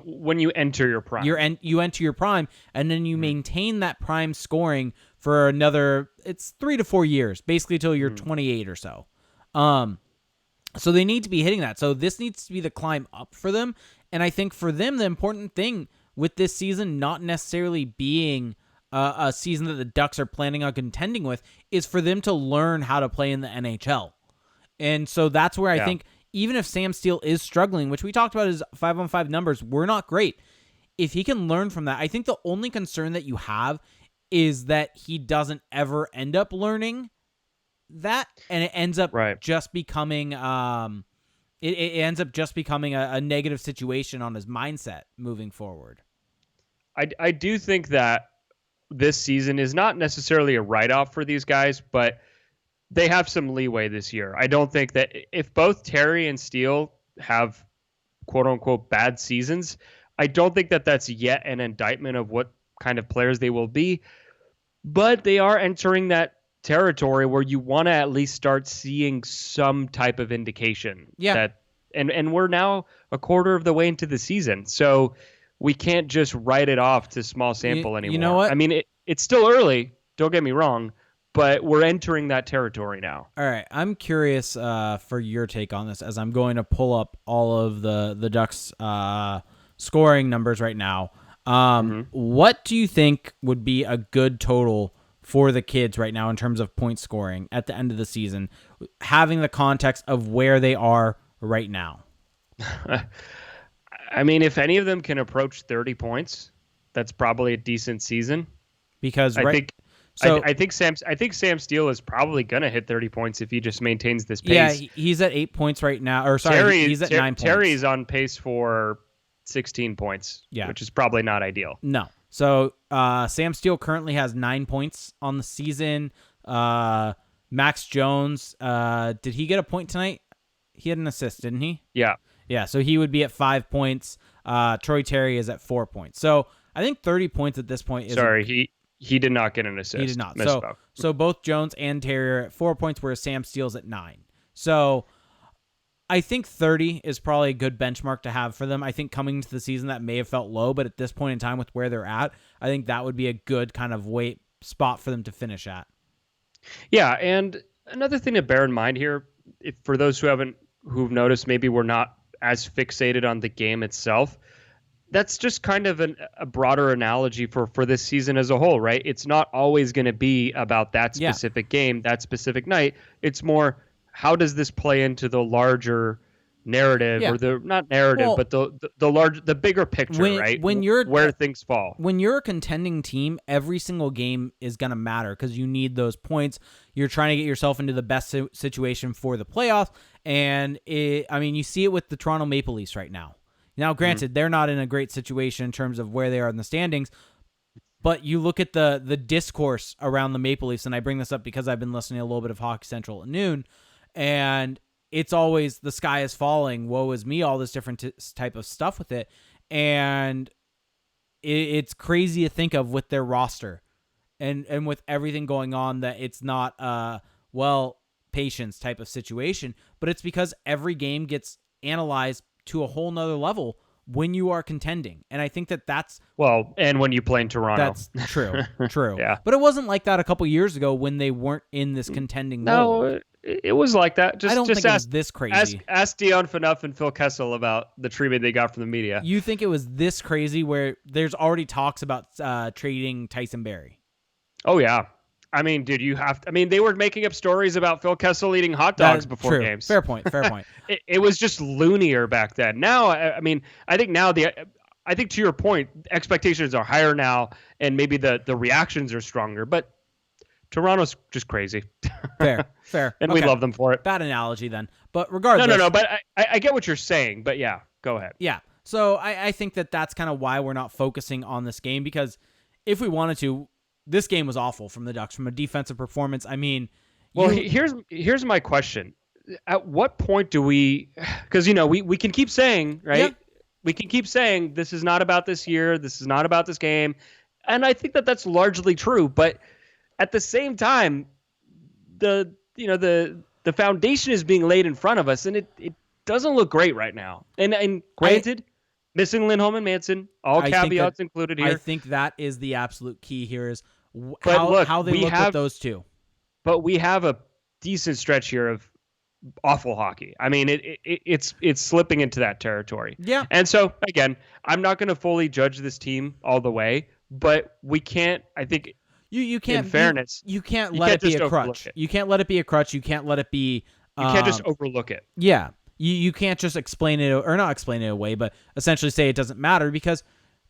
when you enter your prime. You enter your prime, and then you maintain that prime scoring for another, it's 3 to 4 years, basically till you're 28 or so. So they need to be hitting that. So this needs to be the climb up for them. And I think for them, the important thing with this season not necessarily being a season that the Ducks are planning on contending with is for them to learn how to play in the NHL. And so that's where I think, even if Sam Steele is struggling, which we talked about his 5-on-5 numbers were not great, if he can learn from that, I think the only concern that you have is that he doesn't ever end up learning that, and it ends up just becoming it ends up just becoming a negative situation on his mindset moving forward. I do think that this season is not necessarily a write-off for these guys, but they have some leeway this year. I don't think that if both Terry and Steele have quote-unquote bad seasons, I don't think that that's yet an indictment of what kind of players they will be. But they are entering that territory where you want to at least start seeing some type of indication. That, and we're now a quarter of the way into the season. So we can't just write it off to small sample anymore. You know what? I mean, it's still early. Don't get me wrong. But we're entering that territory now. All right. I'm curious for your take on this, as I'm going to pull up all of the Ducks scoring numbers right now. What do you think would be a good total for the kids right now in terms of point scoring at the end of the season, having the context of where they are right now? I mean, if any of them can approach 30 points, that's probably a decent season. Because I think Sam Steele is probably gonna hit 30 points if he just maintains this pace. Yeah, he's at 8 points right now. Or sorry, he's at 9 points. Terry's on pace for 16 points, which is probably not ideal. No. So Sam Steele currently has 9 points on the season. Max Jones, did he get a point tonight? He had an assist, didn't he? Yeah. Yeah, so he would be at 5 points. Troy Terry is at 4 points. So I think 30 points at this point is... Sorry, he did not get an assist. He did not. So both Jones and Terry are at 4 points, whereas Sam Steele's at 9. So I think 30 is probably a good benchmark to have for them. I think coming into the season that may have felt low, but at this point in time with where they're at, I think that would be a good kind of weight spot for them to finish at. Yeah, and another thing to bear in mind here, for those who've noticed maybe we're not as fixated on the game itself, that's just kind of a broader analogy for this season as a whole, right? It's not always going to be about that specific game, that specific night. It's more, how does this play into the larger narrative, or but the bigger picture, right? Where things fall. When you're a contending team, every single game is going to matter because you need those points. You're trying to get yourself into the best situation for the playoffs. And you see it with the Toronto Maple Leafs right now. Now, granted, they're not in a great situation in terms of where they are in the standings, but you look at the discourse around the Maple Leafs, and I bring this up because I've been listening to a little bit of Hockey Central at noon, and it's always the sky is falling, woe is me, all this different type of stuff with it, and it's crazy to think of with their roster and with everything going on, that it's not patience type of situation, but it's because every game gets analyzed to a whole nother level when you are contending. And I think that's and when you play in Toronto. That's true. Yeah. But it wasn't like that a couple years ago when they weren't in this contending mode. No, it was like that. I don't think it was this crazy. Ask Dion Phaneuf and Phil Kessel about the treatment they got from the media. You think it was this crazy where there's already talks about trading Tyson Barrie? Oh, yeah. I mean, dude, they were making up stories about Phil Kessel eating hot dogs before games. Fair point. It was just loonier back then. Now, I think to your point, expectations are higher now, and maybe the reactions are stronger. But Toronto's just crazy. Fair. And we love them for it. Bad analogy then. But regardless. No. But I get what you're saying. But yeah, go ahead. Yeah. So I think that's kind of why we're not focusing on this game, because if we wanted to, this game was awful from the Ducks from a defensive performance. I mean, here's my question. At what point do we, because, we can keep saying, right? Yeah. We can keep saying this is not about this year. This is not about this game. And I think that's largely true. But at the same time, the foundation is being laid in front of us, and it doesn't look great right now. And granted, missing Lindholm and Manson, all caveats included here. I think that is the absolute key here is how they look with those two. But we have a decent stretch here of awful hockey. I mean, it's slipping into that territory. Yeah. And so, again, I'm not going to fully judge this team all the way, but we can't, I think, you can't, in fairness, you can't let it be a crutch. You can't let it be a crutch. You can't let it be. You can't just overlook it. Yeah. You can't just explain it, or not explain it away, but essentially say it doesn't matter, because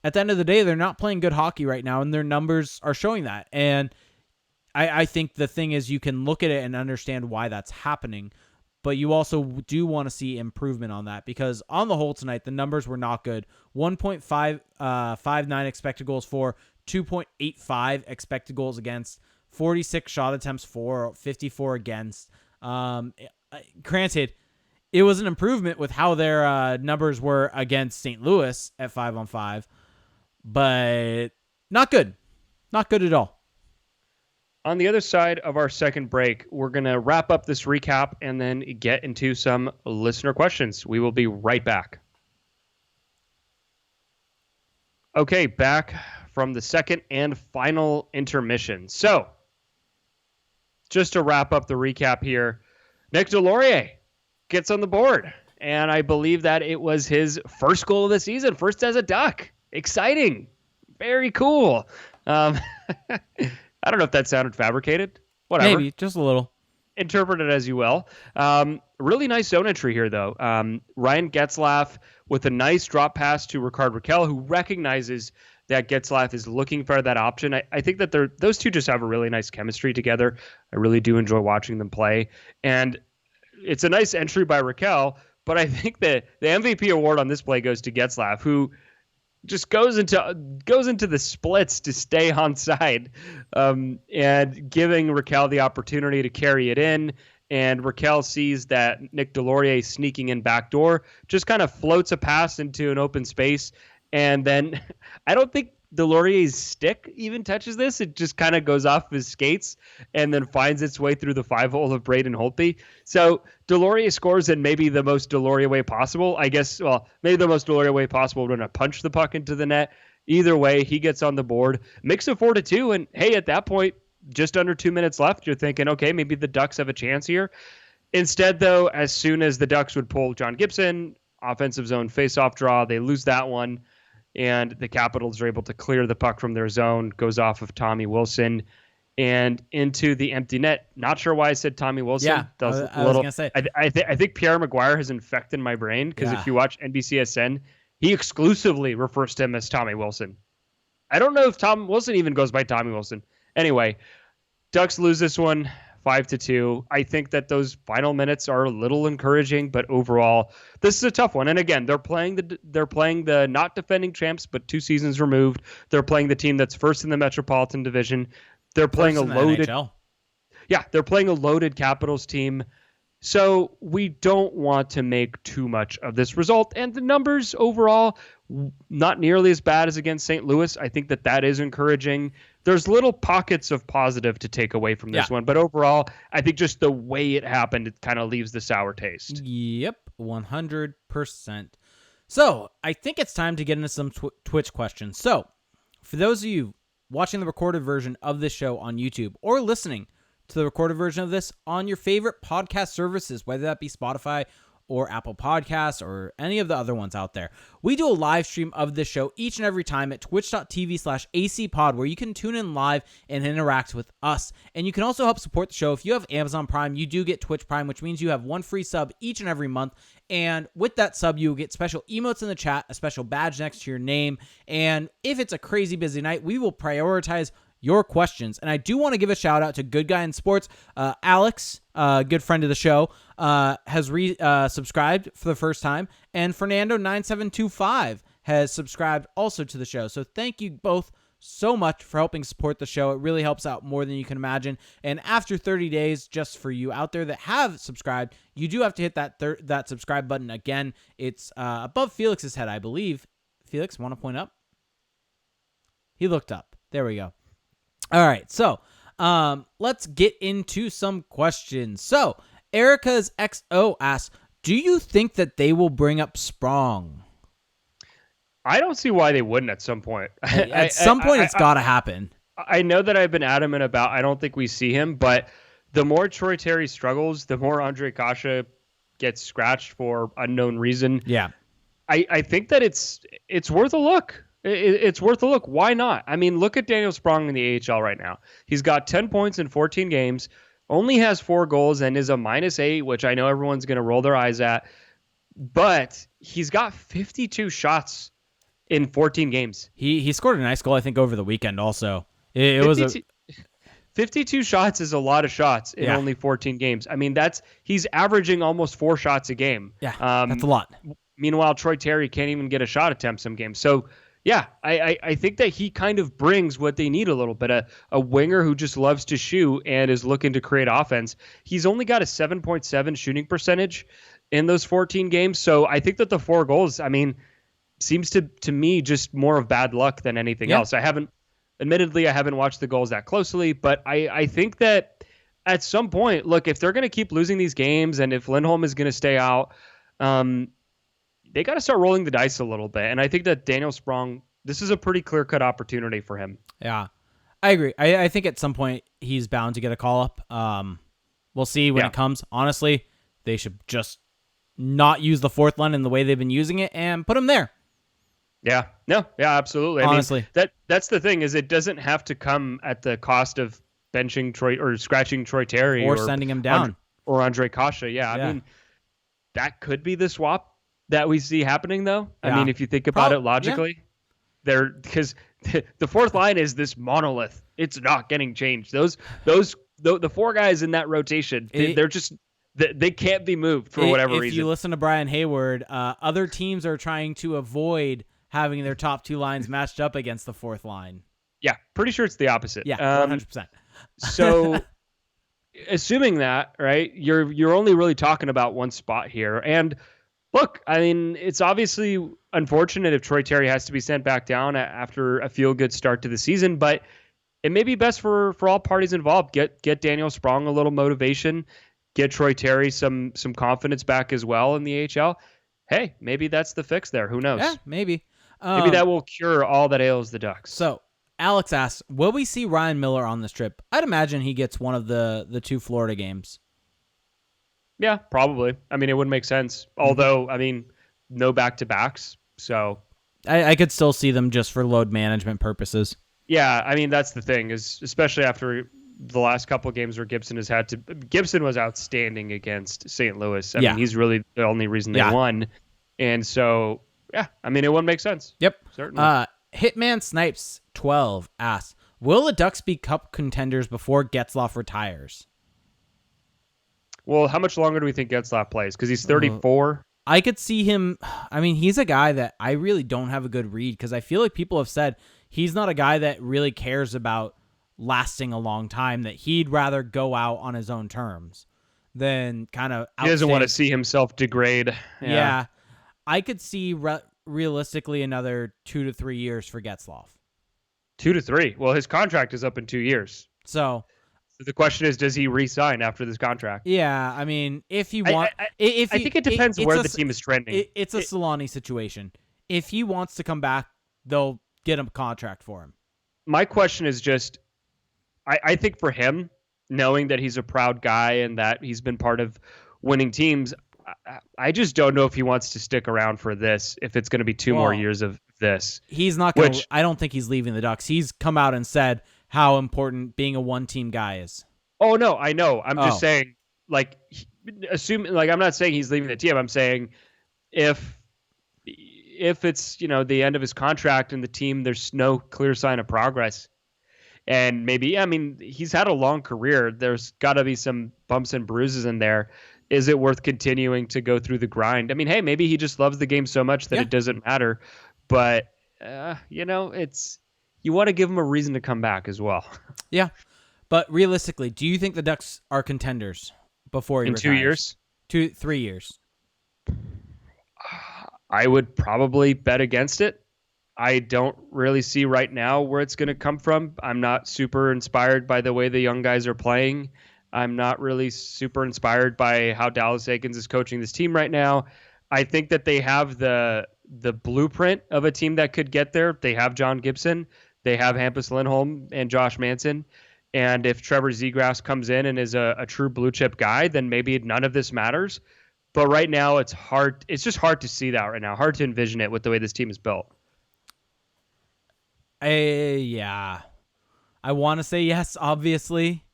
at the end of the day, they're not playing good hockey right now, and their numbers are showing that. And I think the thing is, you can look at it and understand why that's happening, but you also do want to see improvement on that, because on the whole tonight, the numbers were not good. 1.59 expected goals for, 2.85 expected goals against, 46 shot attempts for, 54 against. Granted, it was an improvement with how their numbers were against St. Louis at 5-on-5, but not good. Not good at all. On the other side of our second break, we're going to wrap up this recap and then get into some listener questions. We will be right back. Okay, back from the second and final intermission. So, just to wrap up the recap here, Nick Deslauriers gets on the board, and I believe that it was his first goal of the season, first as a Duck. Exciting. Very cool. I don't know if that sounded fabricated. Whatever. Maybe, just a little. Interpret it as you will. Really nice zone entry here, though. Ryan Getzlaf with a nice drop pass to Rickard Rakell, who recognizes that Getzlaf is looking for that option. I think that those two just have a really nice chemistry together. I really do enjoy watching them play. And it's a nice entry by Rakell, but I think that the MVP award on this play goes to Getzlaf, who just goes into the splits to stay onside, and giving Rakell the opportunity to carry it in. And Rakell sees that Nick Deslauriers sneaking in backdoor, just kind of floats a pass into an open space. And then I don't think Deslauriers' stick even touches this. It just kind of goes off his skates and then finds its way through the 5-hole of Braden Holtby. So Deslauriers scores in maybe the most Deslauriers way possible. I guess, maybe the most Deslauriers way possible would have punched the puck into the net. Either way, he gets on the board, makes it 4-2. And hey, at that point, just under 2 minutes left, you're thinking, okay, maybe the Ducks have a chance here. Instead, though, as soon as the Ducks would pull John Gibson, offensive zone faceoff draw, they lose that one. And the Capitals are able to clear the puck from their zone, goes off of Tommy Wilson and into the empty net. Not sure why I said Tommy Wilson. Yeah, I was going to say. I think Pierre Maguire has infected my brain, because if you watch NBCSN, he exclusively refers to him as Tommy Wilson. I don't know if Tom Wilson even goes by Tommy Wilson. Anyway, Ducks lose this one 5-2. I think that those final minutes are a little encouraging, but overall, this is a tough one. And again, they're playing the not defending champs, but 2 seasons removed. They're playing the team that's first in the Metropolitan Division. They're playing they're playing a loaded Capitals team. So we don't want to make too much of this result. And the numbers overall, not nearly as bad as against St. Louis. I think that is encouraging. there's little pockets of positive to take away from this one. But overall, I think just the way it happened, it kind of leaves the sour taste. Yep, 100%. So I think it's time to get into some Twitch questions. So for those of you watching the recorded version of this show on YouTube or listening to the recorded version of this on your favorite podcast services, whether that be Spotify or Apple Podcasts or any of the other ones out there, we do a live stream of this show each and every time at twitch.tv/acpod, where you can tune in live and interact with us. And you can also help support the show. If you have Amazon Prime, you do get Twitch Prime, which means you have one free sub each and every month. And with that sub, you will get special emotes in the chat, a special badge next to your name. And if it's a crazy busy night, we will prioritize your questions. And I do want to give a shout out to Good Guy in Sports. Alex, good friend of the show, has subscribed for the first time. And Fernando9725 has subscribed also to the show. So thank you both so much for helping support the show. It really helps out more than you can imagine. And after 30 days, just for you out there that have subscribed, you do have to hit that subscribe button again. It's above Felix's head, I believe. Felix, want to point up? He looked up. There we go. All right, so let's get into some questions. So Erica's XO asks, do you think that they will bring up Sprong? I don't see why they wouldn't at some point. At some point, it's got to happen. I know that I've been adamant about I don't think we see him, but the more Troy Terry struggles, the more Andre Kasha gets scratched for unknown reason. Yeah. I think that it's worth a look. It's worth a look. Why not? I mean, look at Daniel Sprong in the AHL right now. He's got 10 points in 14 games, only has 4 goals, and is a -8, which I know everyone's going to roll their eyes at. But he's got 52 shots in 14 games. He scored a nice goal, I think, over the weekend also. It was 52 shots is a lot of shots in only 14 games. I mean, he's averaging almost 4 shots a game. Yeah, that's a lot. Meanwhile, Troy Terry can't even get a shot attempt some games. So, yeah, I think that he kind of brings what they need a little bit, a winger who just loves to shoot and is looking to create offense. He's only got a 7.7 shooting percentage in those 14 games. So I think that the 4 goals, I mean, seems to me just more of bad luck than anything else. Admittedly, I haven't watched the goals that closely, but I think that at some point, look, if they're going to keep losing these games and if Lindholm is going to stay out, they got to start rolling the dice a little bit. And I think that Daniel Sprong, this is a pretty clear-cut opportunity for him. Yeah, I agree. I think at some point he's bound to get a call-up. We'll see when it comes. Honestly, they should just not use the 4th line in the way they've been using it and put him there. Yeah, no, yeah, absolutely. Honestly. I mean, that's the thing is it doesn't have to come at the cost of benching Troy or scratching Troy Terry or sending him down or Andre Kasha. Yeah, I mean, that could be the swap that we see happening, though. I mean, if you think about it logically, because the 4th line is this monolith. It's not getting changed. The 4 guys in that rotation, they're just they can't be moved for whatever reason. If you listen to Brian Hayward, other teams are trying to avoid having their top 2 lines matched up against the 4th line. Yeah, pretty sure it's the opposite. Yeah, 100%. So, assuming that, right, you're only really talking about one spot here. And look, I mean, it's obviously unfortunate if Troy Terry has to be sent back down after a feel-good start to the season, but it may be best for all parties involved. Get Daniel Sprong a little motivation, get Troy Terry some confidence back as well in the AHL. Hey, maybe that's the fix there. Who knows? Yeah, maybe. Maybe that will cure all that ails the Ducks. So, Alex asks, will we see Ryan Miller on this trip? I'd imagine he gets one of the 2 Florida games. Yeah, probably. I mean, it would make sense. Although, I mean, no back-to-backs, so... I could still see them just for load management purposes. Yeah, I mean, that's the thing, is especially after the last couple of games where Gibson was outstanding against St. Louis. I mean, he's really the only reason they won. And so, yeah, I mean, it wouldn't make sense. Yep. Certainly. Hitman Snipes 12 asks, will the Ducks be Cup contenders before Getzlaf retires? Well, how much longer do we think Getzlaf plays? Because he's 34. I could see him. I mean, he's a guy that I really don't have a good read because I feel like people have said he's not a guy that really cares about lasting a long time, that he'd rather go out on his own terms than kind of He doesn't want to see himself degrade. Yeah. I could see realistically another 2 to 3 years for Getzlaf. 2 to 3. Well, his contract is up in 2 years. So The question is, does he re-sign after this contract? yeah, I mean, if you want, I think it depends where the team is trending. It's a Solani situation. If he wants to come back, they'll get him a contract for him. My question is just, I think for him, knowing that he's a proud guy and that he's been part of winning teams, I just don't know if he wants to stick around for this, if it's going to be 2 more years of this. He's not going to, I don't think he's leaving the Ducks. He's come out and said how important being a one-team guy is. Oh, no, I know. I'm just saying, like, I'm not saying he's leaving the team. I'm saying if it's, the end of his contract and the team, there's no clear sign of progress. And maybe, he's had a long career. There's got to be some bumps and bruises in there. Is it worth continuing to go through the grind? Hey, maybe he just loves the game so much that it doesn't matter. But, it's, you want to give him a reason to come back as well. Yeah. But realistically, do you think the Ducks are contenders before he retires? 2 years? 3 years. I would probably bet against it. I don't really see right now where it's going to come from. I'm not super inspired by the way the young guys are playing. I'm not really super inspired by how Dallas Eakins is coaching this team right now. I think that they have the blueprint of a team that could get there. They have John Gibson. They have Hampus Lindholm and Josh Manson. And if Trevor Zegras comes in and is a true blue chip guy, then maybe none of this matters. But right now, it's hard. It's just hard to see that right now. Hard to envision it with the way this team is built. Yeah. I want to say yes, obviously.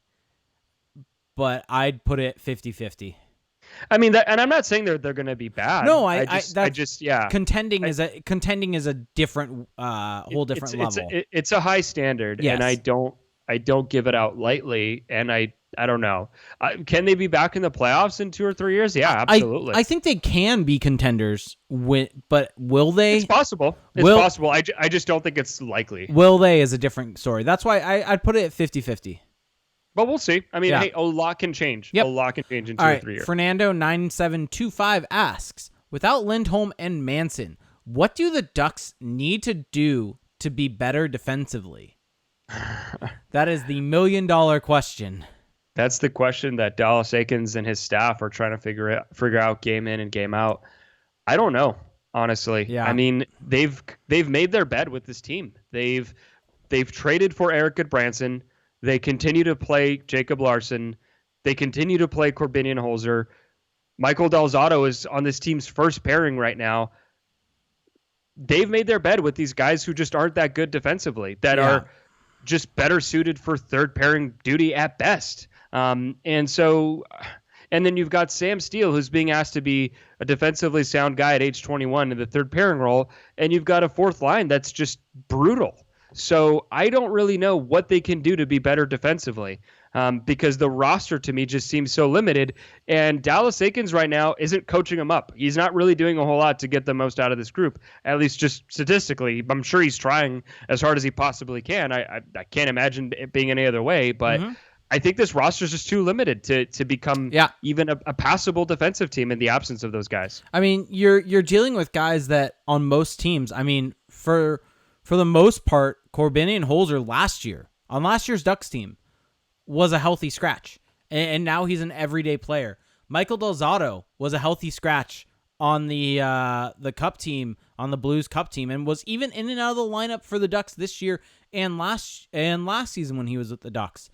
But I'd put it 50-50. And I'm not saying they're going to be bad. No, Contending is a different, whole different level. It's a high standard, yes. And I don't give it out lightly. And I don't know. Can they be back in the playoffs in 2 or 3 years? Yeah, absolutely. I think they can be contenders, but will they? It's possible. It's possible. I just don't think it's likely. Will they is a different story. That's why I'd put it at 50-50. But we'll see. Hey, a lot can change. Yep. A lot can change in 2 or 3 years. Fernando9725 asks, without Lindholm and Manson, what do the Ducks need to do to be better defensively? That is the $1 million question. That's the question that Dallas Eakins and his staff are trying to figure out game in and game out. I don't know, honestly. Yeah. They've made their bed with this team. They've traded for Erik Gudbranson. They continue to play Jacob Larson. They continue to play Corbinian Holzer. Michael Del Zotto is on this team's first pairing right now. They've made their bed with these guys who just aren't that good defensively, that are just better suited for third pairing duty at best. And then you've got Sam Steele, who's being asked to be a defensively sound guy at age 21 in the third pairing role. And you've got a fourth line that's just brutal. So I don't really know what they can do to be better defensively, because the roster to me just seems so limited. And Dallas Eakins right now isn't coaching them up. He's not really doing a whole lot to get the most out of this group, at least just statistically. I'm sure he's trying as hard as he possibly can. I can't imagine it being any other way, but I think this roster is just too limited to become even a passable defensive team in the absence of those guys. You're dealing with guys that on most teams, for the most part, Corbinian Holzer on last year's Ducks team, was a healthy scratch. And now he's an everyday player. Michael Del Zotto was a healthy scratch on the Cup team, on the Blues Cup team, and was even in and out of the lineup for the Ducks this year and last season when he was with the Ducks.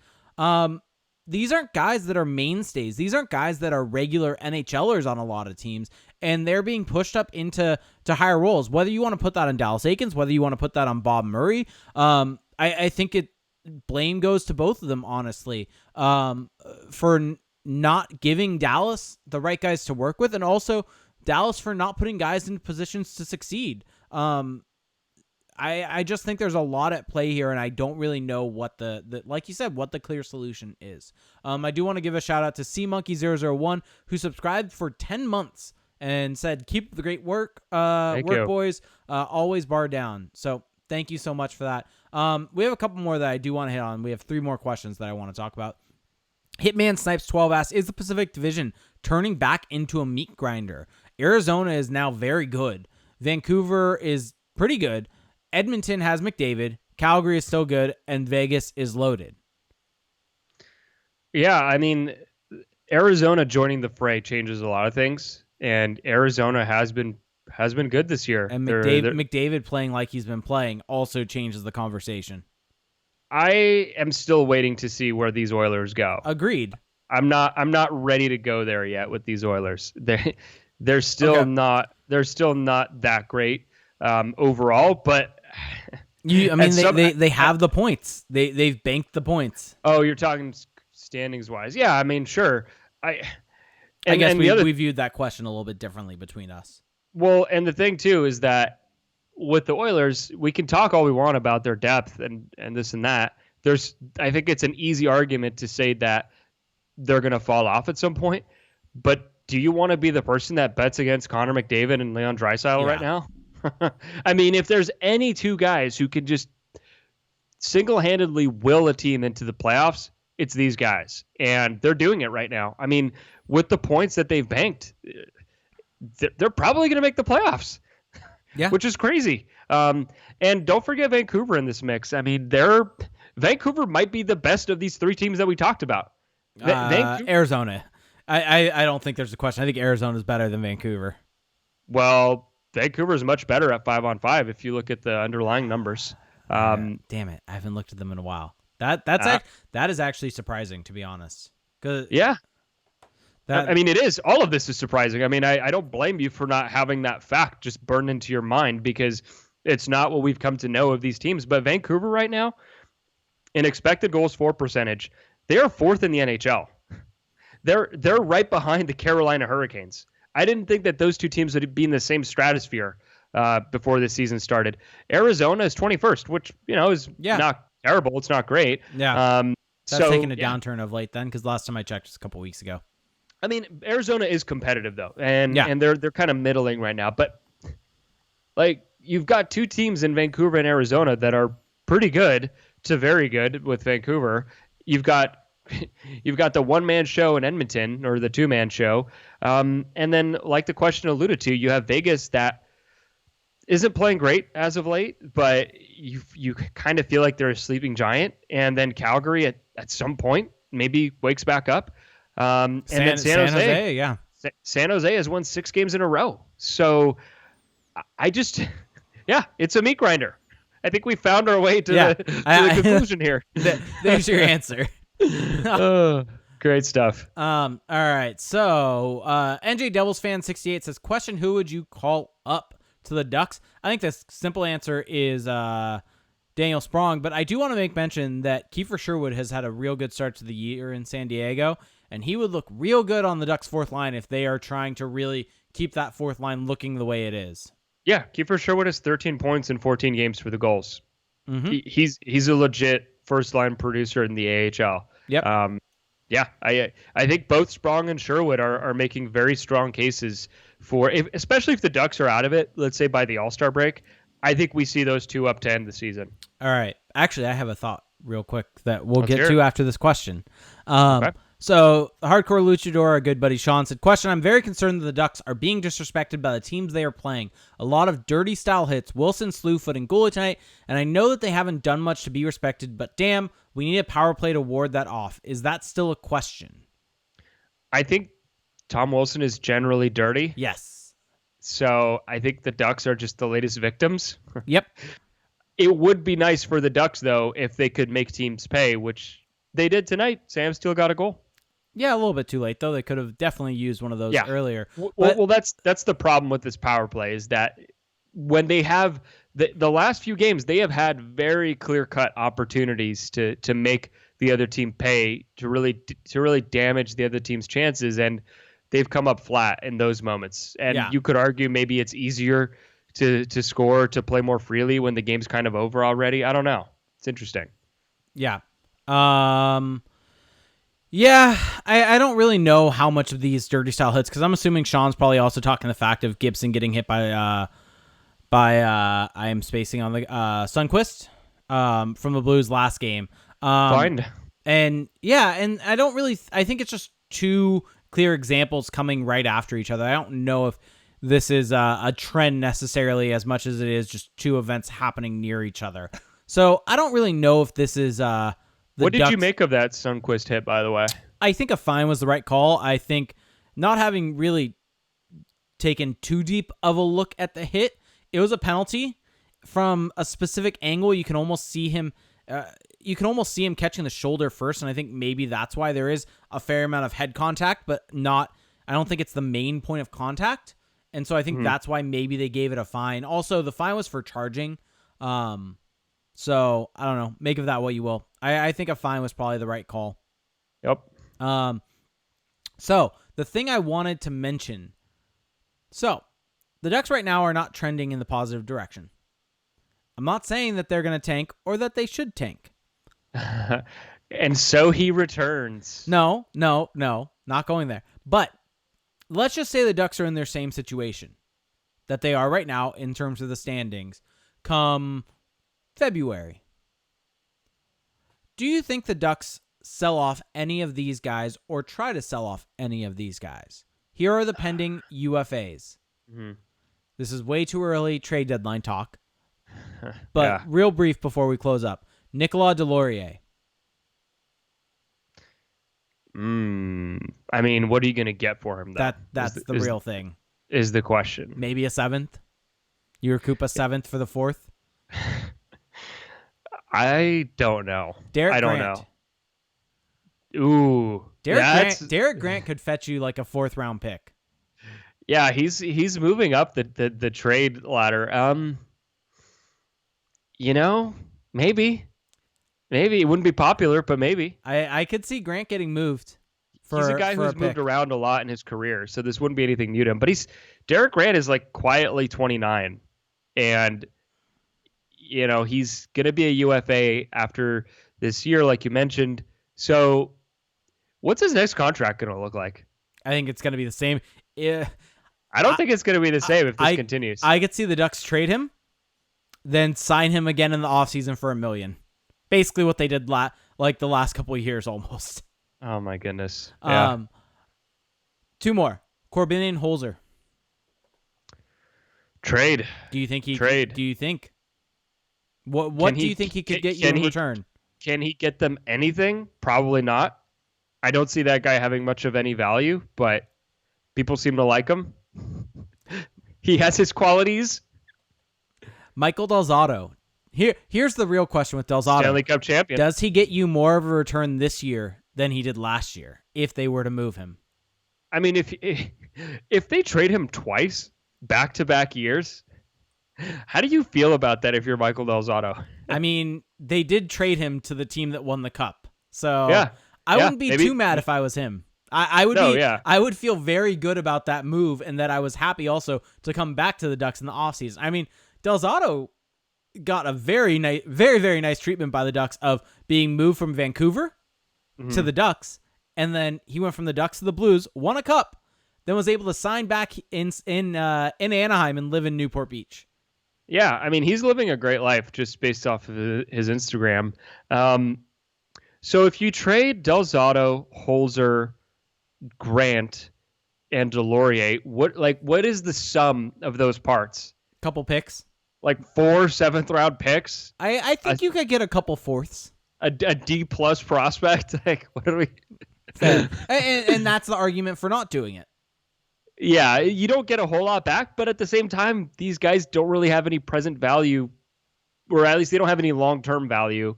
These aren't guys that are mainstays. These aren't guys that are regular NHLers on a lot of teams, and they're being pushed up into higher roles. Whether you want to put that on Dallas Eakins, whether you want to put that on Bob Murray, I think blame goes to both of them, honestly, for not giving Dallas the right guys to work with, and also Dallas for not putting guys in positions to succeed. I just think there's a lot at play here, and I don't really know what the like you said, what the clear solution is. I do want to give a shout out to CMonkey001, who subscribed for 10 months and said, keep the great work, boys, always bar down. So thank you so much for that. We have a couple more that I do want to hit on. We have 3 more questions that I want to talk about. Hitman Snipes 12 asks, is the Pacific Division turning back into a meat grinder? Arizona is now very good. Vancouver is pretty good. Edmonton has McDavid. Calgary is still good, and Vegas is loaded. Yeah, I mean, Arizona joining the fray changes a lot of things, and Arizona has been good this year. And McDavid playing like he's been playing also changes the conversation. I am still waiting to see where these Oilers go. Agreed. I'm not ready to go there yet with these Oilers. They're still not that great overall, but they have the points. They've banked the points. Oh, you're talking standings wise. Yeah, I mean, sure. I guess we viewed that question a little bit differently between us. Well, and the thing too is that with the Oilers, we can talk all we want about their depth and this and that. I think it's an easy argument to say that they're going to fall off at some point. But do you want to be the person that bets against Connor McDavid and Leon Draisaitl right now? I mean, if there's any two guys who can just single-handedly will a team into the playoffs, it's these guys. And they're doing it right now. I mean, with the points that they've banked, they're probably going to make the playoffs. Yeah, which is crazy. And don't forget Vancouver in this mix. I mean, Vancouver might be the best of these three teams that we talked about. Arizona. I don't think there's a question. I think Arizona is better than Vancouver. Well, Vancouver is much better at 5-on-5 if you look at the underlying numbers. Damn it, I haven't looked at them in a while. That is actually surprising, to be honest. Yeah. I mean, it is. All of this is surprising. I mean, I don't blame you for not having that fact just burned into your mind because it's not what we've come to know of these teams. But Vancouver right now, in expected goals for percentage, they are fourth in the NHL. They're right behind the Carolina Hurricanes. I didn't think that those two teams would be in the same stratosphere before the season started. Arizona is 21st, which is not terrible. It's not great. Yeah, that's taking a downturn of late then, because last time I checked was a couple weeks ago. I mean, Arizona is competitive though, and they're kind of middling right now. But like, you've got two teams in Vancouver and Arizona that are pretty good to very good. With Vancouver, you've got the one-man show in Edmonton, or the two-man show, and then, like the question alluded to, you have Vegas that isn't playing great as of late, but you kind of feel like they're a sleeping giant, and then Calgary at some point maybe wakes back up. And then San Jose, San Jose has won 6 games in a row. So it's a meat grinder. I think we found our way to the conclusion here. There's your answer. Great stuff. All right. So NJ Devils fan 68 says, question, who would you call up to the Ducks? I think the simple answer is Daniel Sprong, but I do want to make mention that Kiefer Sherwood has had a real good start to the year in San Diego, and he would look real good on the Ducks' fourth line if they are trying to really keep that fourth line looking the way it is. Yeah, Kiefer Sherwood has 13 points in 14 games for the goals. Mm-hmm. He's a legit first-line producer in the AHL. Yep. I think both Sprong and Sherwood are making very strong cases for, especially if the Ducks are out of it, let's say by the All-Star break. I think we see those two up to end the season. All right. Actually, I have a thought real quick that we'll get to after this question. Okay. So, Hardcore Luchador, our good buddy Sean, said, question, I'm very concerned that the Ducks are being disrespected by the teams they are playing. A lot of dirty style hits, Wilson, Slewfoot, and goalie tonight, and I know that they haven't done much to be respected, but damn, we need a power play to ward that off. Is that still a question? I think Tom Wilson is generally dirty. Yes. So, I think the Ducks are just the latest victims. Yep. It would be nice for the Ducks, though, if they could make teams pay, which they did tonight. Sam still got a goal. Yeah, a little bit too late, though. They could have definitely used one of those earlier. Well, that's the problem with this power play, is that when they have the last few games, they have had very clear-cut opportunities to make the other team pay, to really damage the other team's chances, and they've come up flat in those moments. And you could argue maybe it's easier to score, to play more freely when the game's kind of over already. I don't know. It's interesting. Yeah. I don't really know how much of these dirty style hits, because I'm assuming Sean's probably also talking the fact of Gibson getting hit by I am spacing on the Sundqvist from the Blues last game. Fine. And I think it's just two clear examples coming right after each other. I don't know if this is a trend necessarily as much as it is just two events happening near each other. So I don't really know if this is What did you make of that Sundqvist hit, by the way? I think a fine was the right call. I think not having really taken too deep of a look at the hit, it was a penalty from a specific angle. You can almost see him. You can almost see him catching the shoulder first, and I think maybe that's why there is a fair amount of head contact, but not. I don't think it's the main point of contact, and so I think that's why maybe they gave it a fine. Also, the fine was for charging. So I don't know. Make of that what you will. I think a fine was probably the right call. Yep. So the thing I wanted to mention. So the Ducks right now are not trending in the positive direction. I'm not saying that they're going to tank or that they should tank. And so he returns. No, not going there. But let's just say the Ducks are in their same situation that they are right now in terms of the standings come February. Do you think the Ducks sell off any of these guys or try to sell off any of these guys? Here are the pending UFAs. Mm-hmm. This is way too early trade deadline talk. But real brief before we close up. Nicolas Deslauriers. I mean, what are you going to get for him, though? That's the real thing. Is the question. Maybe a 7th? You recoup a 7th for the 4th? I don't know. Derek Grant. Ooh. Derek Grant could fetch you like a 4th round pick. Yeah, he's moving up the trade ladder. Maybe. Maybe it wouldn't be popular, but maybe. I could see Grant getting moved. He's a guy who's moved around a lot in his career, so this wouldn't be anything new to him. But Derek Grant is like quietly 29, and he's gonna be a UFA after this year, like you mentioned. So, what's his next contract gonna look like? I think it's gonna be the same. I don't think it's gonna be the same if this continues. I could see the Ducks trade him, then sign him again in the offseason for $1 million. Basically what they did like the last couple of years almost. Oh my goodness. Yeah. 2 more. Corbin and Holzer. Trade. Do you think he trade? Do you think? What do you think he could get you in return? Can he get them anything? Probably not. I don't see that guy having much of any value, but people seem to like him. He has his qualities. Michael Del Zotto. Here's the real question with Del Zotto. Stanley Cup champion. Does he get you more of a return this year than he did last year if they were to move him? I mean, if they trade him twice, back-to-back years, how do you feel about that if you're Michael Del Zotto? I mean, they did trade him to the team that won the cup. So yeah. I wouldn't be too mad if I was him. I would feel very good about that move and that I was happy also to come back to the Ducks in the offseason. I mean, Del Zotto got a very nice, very, very nice treatment by the Ducks of being moved from Vancouver to the Ducks. And then he went from the Ducks to the Blues, won a cup, then was able to sign back in Anaheim and live in Newport Beach. Yeah, I mean, he's living a great life just based off of his Instagram. So if you trade Del Zotto, Holzer, Grant, and Deslauriers, what is the sum of those parts? Couple picks. Like 4 7th-round picks? I think you could get a couple 4ths. A D-plus prospect? Like, what are we... and that's the argument for not doing it. Yeah, you don't get a whole lot back, but at the same time, these guys don't really have any present value, or at least they don't have any long-term value.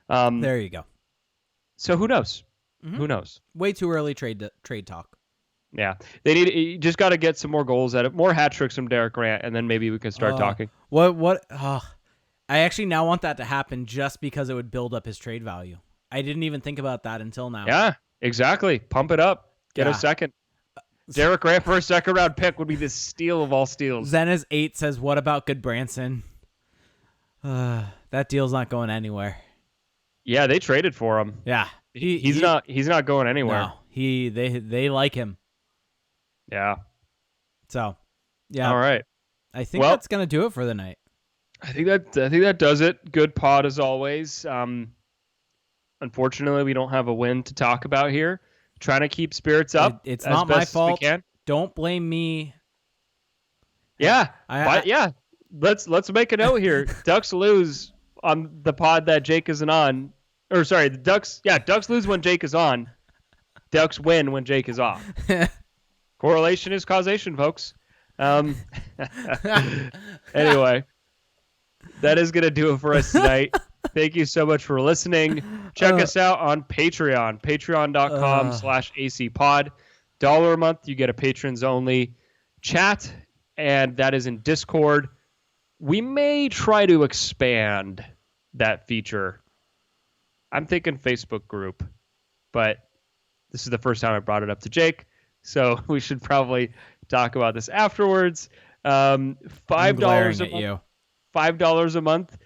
There you go. So who knows? Mm-hmm. Who knows? Way too early trade talk. Yeah, you just got to get some more goals at it, more hat tricks from Derek Grant, and then maybe we can start talking. What? I actually now want that to happen just because it would build up his trade value. I didn't even think about that until now. Yeah, exactly. Pump it up. Get a second. Derek Grant for a 2nd-round pick would be the steal of all steals. Zenas8 says, "What about Gudbranson?" That deal's not going anywhere. Yeah, they traded for him. Yeah, he's not going anywhere. No, they like him. Yeah. So, yeah. All right. I think that's gonna do it for the night. I think that does it. Good pod as always. Unfortunately, we don't have a win to talk about here. Trying to keep spirits up. It's not my fault. We can. Don't blame me. Yeah. Let's make a note here. Ducks lose on the pod that Jake isn't on. Or sorry, the Ducks. Yeah, Ducks lose when Jake is on. Ducks win when Jake is off. Correlation is causation, folks. Anyway, that is going to do it for us tonight. Thank you so much for listening. Check us out on Patreon, patreon.com/acpod. $1 a month, you get a patrons only chat, and that is in Discord. We may try to expand that feature. I'm thinking Facebook group, but this is the first time I brought it up to Jake, so we should probably talk about this afterwards. $5 a month,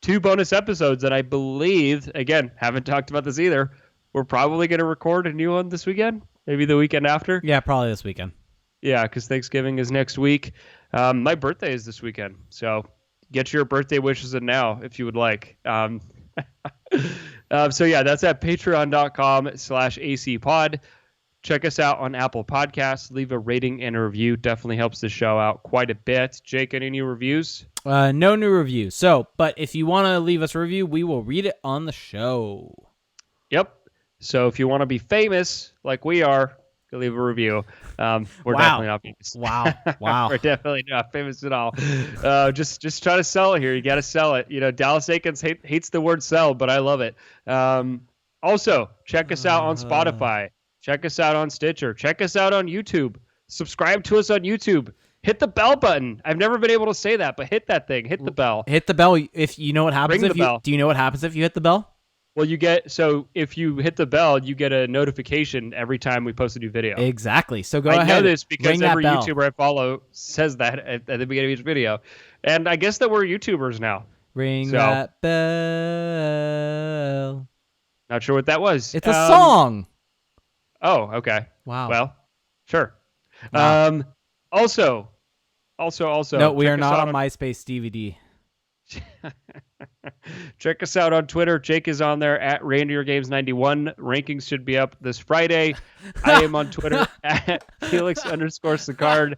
2 bonus episodes, and I believe, again, haven't talked about this either, we're probably going to record a new one this weekend, maybe the weekend after. Yeah, probably this weekend. Yeah, because Thanksgiving is next week. My birthday is this weekend, so get your birthday wishes in now if you would like. So yeah, that's at patreon.com/acpod. Check us out on Apple Podcasts. Leave a rating and a review. Definitely helps the show out quite a bit. Jake, any new reviews? No new reviews. But if you want to leave us a review, we will read it on the show. Yep. So if you want to be famous like we are, go leave a review. We're definitely not famous. Wow. We're definitely not famous at all. Just try to sell it here. You got to sell it. Dallas Aikens hates the word sell, but I love it. Also, check us out on Spotify. Check us out on Stitcher. Check us out on YouTube. Subscribe to us on YouTube. Hit the bell button. I've never been able to say that, but hit that thing. Hit the bell. Hit the bell. If you know what happens Ring the bell. Do you know what happens if you hit the bell? Well, if you hit the bell, you get a notification every time we post a new video. Exactly. So go ahead. I know this because every bell. YouTuber I follow says that at the beginning of each video. And I guess that we're YouTubers now. Ring that bell. Not sure what that was. It's a song. Oh, okay. Wow. Well, sure. Wow. Also. No, we are not on MySpace DVD. Check us out on Twitter. Jake is on there at ReindeerGames91. Rankings should be up this Friday. I am on Twitter at Felix_Sicard.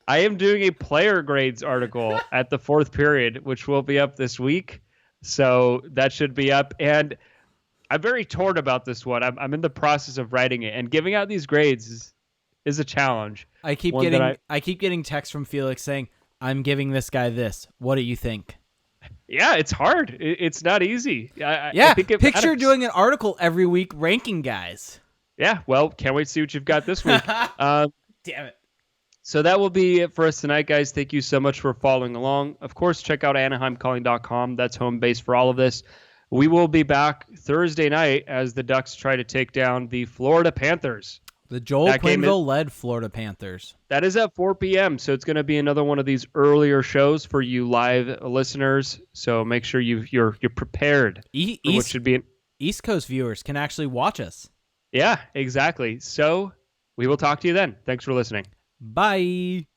I am doing a player grades article at the 4th period, which will be up this week. So that should be up. And I'm very torn about this one. I'm in the process of writing it, and giving out these grades is a challenge. I keep getting texts from Felix saying, "I'm giving this guy this. What do you think?" Yeah, it's hard. It's not easy. I think picture doing an article every week ranking guys. Yeah, well, can't wait to see what you've got this week. Damn it. So that will be it for us tonight, guys. Thank you so much for following along. Of course, check out AnaheimCalling.com. That's home base for all of this. We will be back Thursday night as the Ducks try to take down the Florida Panthers. The Joel Quenneville-led Florida Panthers. That is at 4 p.m., so it's going to be another one of these earlier shows for you live listeners. So make sure you're prepared for what should be East Coast viewers can actually watch us. Yeah, exactly. So we will talk to you then. Thanks for listening. Bye.